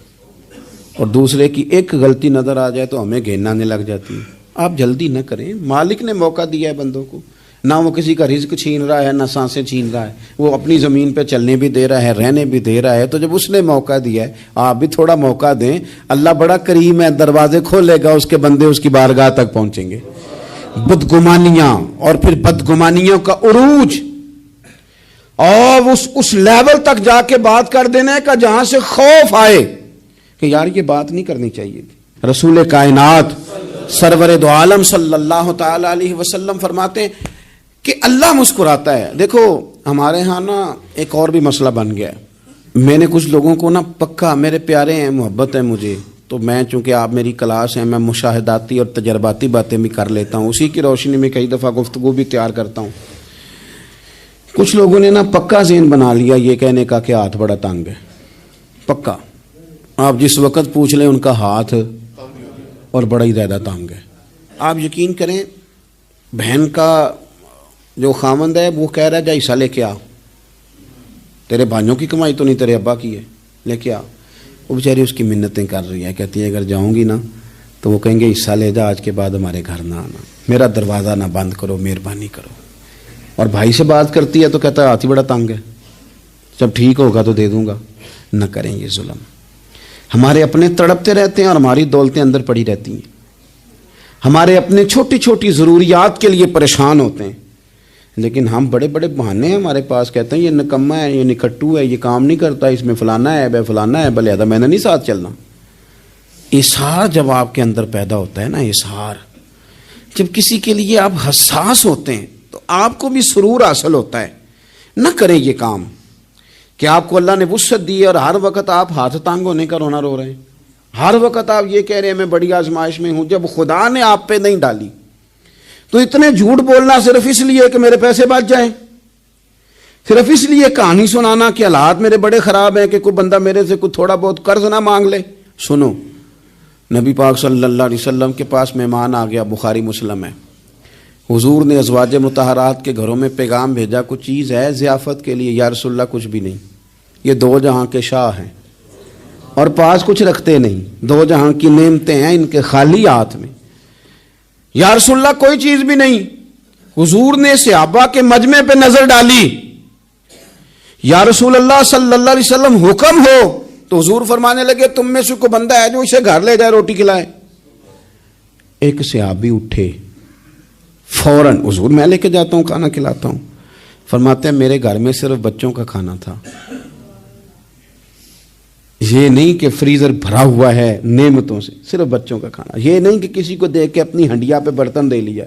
S2: اور دوسرے کی ایک غلطی نظر آ جائے تو ہمیں گھین آنے لگ جاتی ہے. آپ جلدی نہ کریں, مالک نے موقع دیا ہے بندوں کو. نہ وہ کسی کا رزق چھین رہا ہے, نہ سانسیں چھین رہا ہے, وہ اپنی زمین پہ چلنے بھی دے رہا ہے, رہنے بھی دے رہا ہے. تو جب اس نے موقع دیا ہے آپ بھی تھوڑا موقع دیں. اللہ بڑا کریم ہے, دروازے کھولے گا, اس کے بندے اس کی بارگاہ تک پہنچیں گے. بدگمانیاں اور پھر بدگمانیوں کا عروج, اور اس لیول تک جا کے بات کر دینا کا جہاں سے خوف آئے کہ یار یہ بات نہیں کرنی چاہیے تھی. رسول کائنات سرور دو عالم صلی اللہ تعالی علیہ وسلم فرماتے ہیں کہ اللہ مسکراتا ہے. دیکھو ہمارے ہاں نا ایک اور بھی مسئلہ بن گیا ہے. میں نے کچھ لوگوں کو نا پکا, میرے پیارے ہیں, محبت ہے مجھے, تو میں چونکہ آپ میری کلاس ہیں, میں مشاہداتی اور تجرباتی باتیں بھی کر لیتا ہوں, اسی کی روشنی میں کئی دفعہ گفتگو بھی تیار کرتا ہوں. کچھ لوگوں نے نا پکا ذہن بنا لیا یہ کہنے کا کہ ہاتھ بڑا تنگ ہے. پکا آپ جس وقت پوچھ لیں ان کا ہاتھ اور بڑا ہی زیادہ تنگ ہے. آپ یقین کریں, بہن کا جو خامند ہے وہ کہہ رہا ہے جا حصہ لے کے آ, تیرے بھائیوں کی کمائی تو نہیں, تیرے ابا کی ہے, لے کے آ. وہ بیچاری اس کی منتیں کر رہی ہے, کہتی ہے اگر جاؤں گی نا تو وہ کہیں گے حصہ لے جا, آج کے بعد ہمارے گھر نہ آنا, میرا دروازہ نہ بند کرو, مہربانی کرو. اور بھائی سے بات کرتی ہے تو کہتا ہے ہاتھ ہی بڑا تنگ ہے, جب ٹھیک ہوگا تو دے دوں گا. نہ کریں یہ ظلم. ہمارے اپنے تڑپتے رہتے ہیں اور ہماری دولتیں اندر پڑی رہتی ہیں. ہمارے اپنے چھوٹی چھوٹی ضروریات کے لیے پریشان ہوتے ہیں, لیکن ہم بڑے بڑے بہانے ہیں ہمارے پاس. کہتے ہیں یہ نکما ہے, یہ نکھٹو ہے, یہ کام نہیں کرتا, اس میں فلانا ہے, بے فلانا ہے, بلے میں نے نہیں ساتھ چلنا. اظہار جب آپ کے اندر پیدا ہوتا ہے نا, اظہار جب کسی کے لیے آپ حساس ہوتے ہیں تو آپ کو بھی سرور حاصل ہوتا ہے. نہ کریں یہ کام کہ آپ کو اللہ نے وسعت دی ہے اور ہر وقت آپ ہاتھ تانگ ہونے کا رونا رو رہے ہیں. ہر وقت آپ یہ کہہ رہے ہیں میں بڑی آزمائش میں ہوں, جب خدا نے آپ پہ نہیں ڈالی. تو اتنے جھوٹ بولنا صرف اس لیے کہ میرے پیسے بچ جائیں, صرف اس لیے کہانی سنانا کہ حالات میرے بڑے خراب ہیں کہ کوئی بندہ میرے سے کوئی تھوڑا بہت قرض نہ مانگ لے. سنو, نبی پاک صلی اللہ علیہ وسلم کے پاس مہمان آ گیا, بخاری مسلم ہے. حضور نے ازواج مطہرات کے گھروں میں پیغام بھیجا, کچھ چیز ہے ضیافت کے لیے؟ یا رسول اللہ کچھ بھی نہیں, یہ دو جہاں کے شاہ ہیں اور پاس کچھ رکھتے نہیں, دو جہاں کی نعمتیں ہیں ان کے خالی ہاتھ میں. یا رسول اللہ کوئی چیز بھی نہیں. حضور نے صحابہ کے مجمع پہ نظر ڈالی, یا رسول اللہ صلی اللہ علیہ وسلم حکم ہو تو حضور فرمانے لگے تم میں سے کوئی بندہ ہے جو اسے گھر لے جائے روٹی کھلائے؟ ایک صحابی اٹھے فوراً، حضور میں لے کے جاتا ہوں کھانا کھلاتا ہوں. فرماتے ہیں میرے گھر میں صرف بچوں کا کھانا تھا، یہ نہیں کہ فریزر بھرا ہوا ہے نعمتوں سے، صرف بچوں کا کھانا. یہ نہیں کہ کسی کو دیکھ کے اپنی ہنڈیا پہ برتن دے لیا،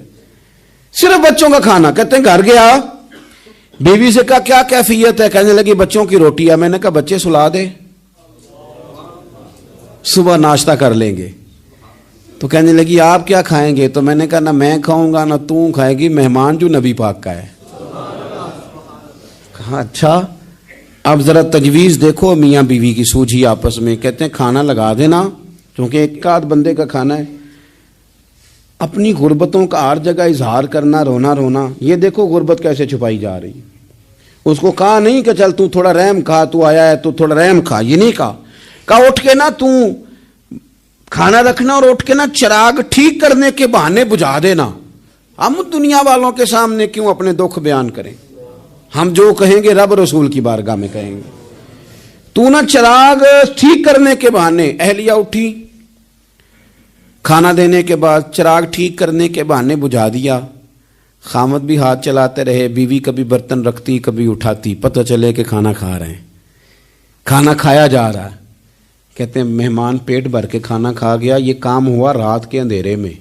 S2: صرف بچوں کا کھانا. کہتے ہیں گھر گیا، بیوی سے کہا کیا کیفیت ہے؟ کہنے لگی بچوں کی روٹی ہے. میں نے کہا بچے سلا دے، صبح ناشتہ کر لیں گے. تو کہنے لگی آپ کیا کھائیں گے؟ تو میں نے کہا نہ میں کھاؤں گا نہ تو کھائے گی، مہمان جو نبی پاک کا ہے. کہا اچھا اب ذرا تجویز دیکھو میاں بیوی کی سوجھی آپس میں. کہتے ہیں کھانا لگا دینا، کیونکہ ایک آدھ بندے کا کھانا ہے. اپنی غربتوں کا ہر جگہ اظہار کرنا، رونا رونا. یہ دیکھو غربت کیسے چھپائی جا رہی. اس کو کہا نہیں کہ چل تو تھوڑا رحم کھا، تو آیا ہے تو تھوڑا رحم کھا، یہ نہیں کہا. کہا اٹھ کے نا تو کھانا رکھنا اور اٹھ کے نا چراغ ٹھیک کرنے کے بہانے بجھا دینا. ہم دنیا والوں کے سامنے کیوں اپنے دکھ بیان کریں؟ ہم جو کہیں گے رب رسول کی بارگاہ میں کہیں گے. تو نا چراغ ٹھیک کرنے کے بہانے. اہلیہ اٹھی، کھانا دینے کے بعد چراغ ٹھیک کرنے کے بہانے بجھا دیا. خامد بھی ہاتھ چلاتے رہے، بیوی کبھی برتن رکھتی کبھی اٹھاتی، پتہ چلے کہ کھانا کھا رہے ہیں، کھانا کھایا جا رہا ہے. کہتے ہیں مہمان پیٹ بھر کے کھانا کھا گیا. یہ کام ہوا رات کے اندھیرے میں،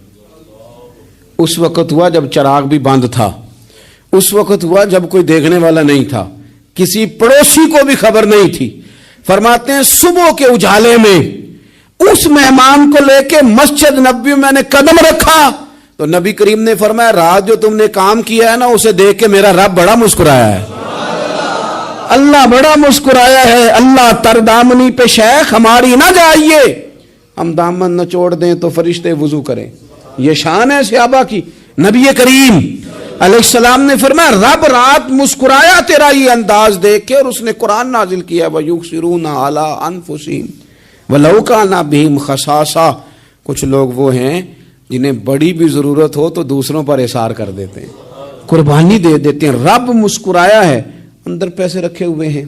S2: اس وقت ہوا جب چراغ بھی بند تھا، اس وقت ہوا جب کوئی دیکھنے والا نہیں تھا، کسی پڑوسی کو بھی خبر نہیں تھی. فرماتے ہیں صبح کے اجالے میں اس مہمان کو لے کے مسجد نبوی میں نے قدم رکھا تو نبی کریم نے فرمایا رات جو تم نے کام کیا ہے نا اسے دیکھ کے میرا رب بڑا مسکرایا ہے، اللہ بڑا مسکرایا ہے. اللہ تر دامنی پہ شیخ ہماری نہ جائیے، ہم دامن نہ چھوڑ دیں تو فرشتے وضو کریں. یہ شان ہے صحابہ کی. نبی کریم علیہ السلام نے فرمایا رب رات مسکرایا تیرا یہ انداز دیکھ کے، اور اس نے قرآن نازل کیا وَيُؤْثِرُونَ عَلَىٰ أَنفُسِهِمْ وَلَوْ كَانَ بِهِمْ خَصَاصَةٌ. کچھ لوگ وہ ہیں جنہیں بڑی بھی ضرورت ہو تو دوسروں پر اثار کر دیتے ہیں، قربانی دے دیتے ہیں. رب مسکرایا ہے. اندر پیسے رکھے ہوئے ہیں،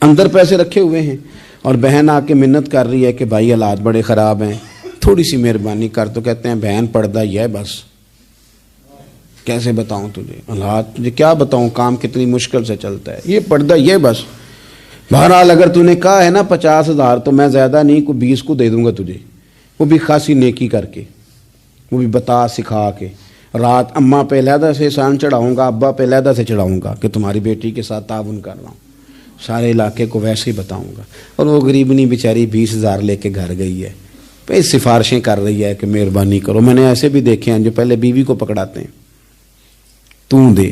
S2: اندر پیسے رکھے ہوئے ہیں، اور بہن آ کے منت کر رہی ہے کہ بھائی حالات بڑے خراب ہیں، تھوڑی سی مہربانی کر. تو کہتے ہیں بہن پردہ یہ ہے بس. کیسے بتاؤں تجھے حالات، تجھے کیا بتاؤں کام کتنی مشکل سے چلتا ہے، یہ پردہ یہ بس. بہرحال اگر تو نے کہا ہے نا 50,000 تو میں زیادہ نہیں کوئی 20 کو دے دوں گا تجھے، وہ بھی خاصی نیکی کر کے، وہ بھی بتا سکھا کے. رات اماں پہ علیحدہ سے احسان چڑھاؤں گا، ابا پہ علیحدہ سے چڑھاؤں گا کہ تمہاری بیٹی کے ساتھ تعاون کر رہا ہوں، سارے علاقے کو ویسے ہی بتاؤں گا. اور وہ غریبنی بیچاری 20,000 لے کے گھر گئی ہے، پہ سفارشیں کر رہی ہے کہ مہربانی کرو. میں نے ایسے بھی دیکھے ہیں جو پہلے بیوی کو پکڑاتے ہیں تو دے،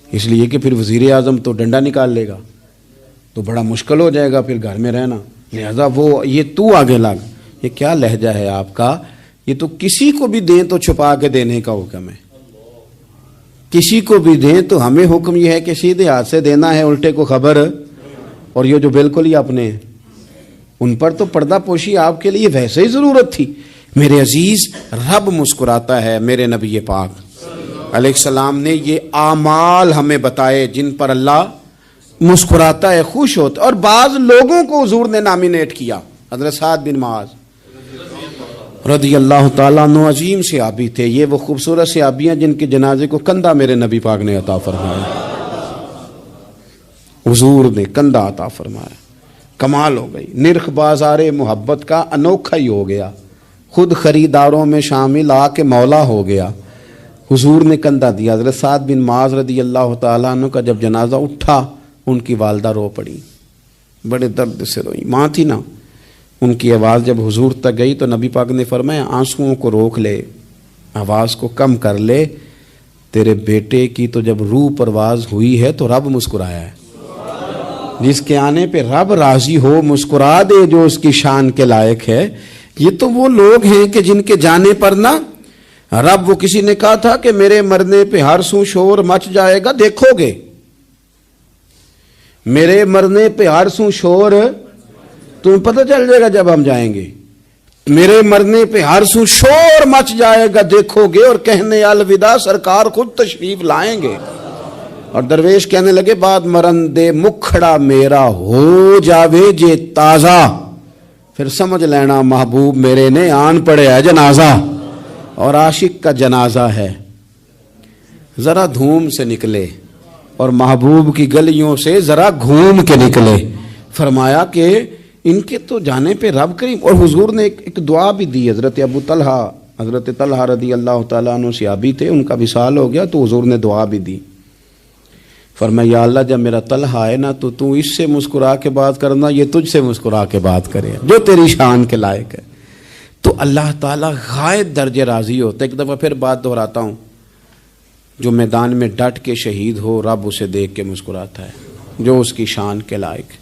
S2: اس لیے کہ پھر وزیر اعظم تو ڈنڈا نکال لے گا تو بڑا مشکل ہو جائے گا پھر گھر میں رہنا، لہذا وہ یہ تو آگے لگ. یہ کیا لہجہ ہے آپ کا؟ یہ تو کسی کو بھی دیں تو چھپا کے دینے کا حکم ہے، کسی کو بھی دیں تو ہمیں حکم یہ ہے کہ سیدھے ہاتھ سے دینا ہے، الٹے کو خبر. اور یہ جو بالکل ہی اپنے ہیں ان پر تو پردہ پوشی آپ کے لیے ویسے ہی ضرورت تھی. میرے عزیز رب مسکراتا ہے. میرے نبی پاک علیہ السلام نے یہ اعمال ہمیں بتائے جن پر اللہ مسکراتا ہے، خوش ہوتا ہے. اور بعض لوگوں کو حضور نے نامینیٹ کیا. حضرت سعد بن معاذ رضی اللہ تعالیٰ عنہ عظیم صحابی تھے. یہ وہ خوبصورت صحابیاں جن کے جنازے کو کندھا میرے نبی پاک نے عطا فرمایا، حضور نے کندھا عطا فرمایا. کمال ہو گئی. نرخ بازار محبت کا انوکھا ہی ہو گیا، خود خریداروں میں شامل آ کے مولا ہو گیا. حضور نے کندھا دیا. حضرت سعد بن معاذ رضی اللہ تعالیٰ عنہ کا جب جنازہ اٹھا ان کی والدہ رو پڑی، بڑے درد سے روئی. ماں تھی نا، ان کی آواز جب حضور تک گئی تو نبی پاک نے فرمایا آنسوؤں کو روک لے، آواز کو کم کر لے. تیرے بیٹے کی تو جب روح پرواز ہوئی ہے تو رب مسکرایا ہے. جس کے آنے پہ رب راضی ہو مسکرا دے جو اس کی شان کے لائق ہے. یہ تو وہ لوگ ہیں کہ جن کے جانے پر نا رب، وہ کسی نے کہا تھا کہ میرے مرنے پہ ہر سو شور مچ جائے گا، دیکھو گے میرے مرنے پہ ہر سو شور، تمہیں پتہ چل جائے گا جب ہم جائیں گے. میرے مرنے پہ ہر سو شور مچ جائے گا، دیکھو گے. اور کہنے الوداع سرکار خود تشریف لائیں گے. اور درویش کہنے لگے بعد مرندے مکھڑا میرا ہو جاوے جے تازہ، پھر سمجھ لینا محبوب میرے نے آن پڑے ہے جنازہ، اور عاشق کا جنازہ ہے ذرا دھوم سے نکلے اور محبوب کی گلیوں سے ذرا گھوم کے نکلے۔ فرمایا کہ ان کے تو جانے پہ رب کریم، اور حضور نے ایک دعا بھی دی۔ حضرت ابو طلحہ، حضرت طلحہ رضی اللہ تعالیٰ عنہ صحابی تھے، ان کا وصال ہو گیا تو حضور نے دعا بھی دی۔ فرمایا یا اللہ جب میرا طلحہ ہے نا تو اس سے مسکرا کے بات کرنا، یہ تجھ سے مسکرا کے بات کرے جو تیری شان کے لائق ہے۔ تو اللہ تعالیٰ غائب درجے راضی ہوتا ہے۔ ایک دفعہ پھر بات دہراتا ہوں، جو میدان میں ڈٹ کے شہید ہو رب اسے دیکھ کے مسکراتا ہے جو اس کی شان کے لائق۔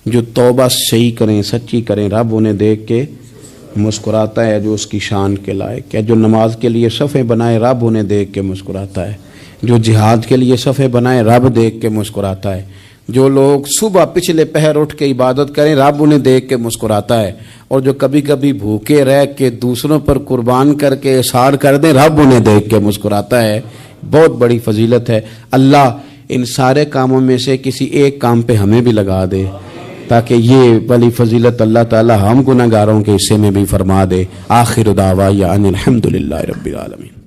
S2: جو توبہ صحیح کریں، سچی کریں، رب انہیں دیکھ کے مسکراتا ہے جو اس کی شان کے لائق ہے۔ جو نماز کے لیے صفیں بنائے رب انہیں دیکھ کے مسکراتا ہے۔ جو جہاد کے لیے صفیں بنائے رب دیکھ کے مسکراتا ہے۔ جو لوگ صبح پچھلے پہر اٹھ کے عبادت کریں رب انہیں دیکھ کے مسکراتا ہے۔ اور جو کبھی کبھی بھوکے رہ کے دوسروں پر قربان کر کے احسان کر دیں رب انہیں دیکھ کے مسکراتا ہے۔ بہت بڑی فضیلت ہے۔ اللہ ان سارے کاموں میں سے کسی ایک کام پہ ہمیں بھی لگا دے تاکہ یہ بڑی فضیلت اللہ تعالی ہم گناہگاروں کے حصے میں بھی فرما دے۔ آخر دعوانا ان الحمد للہ رب العالمین۔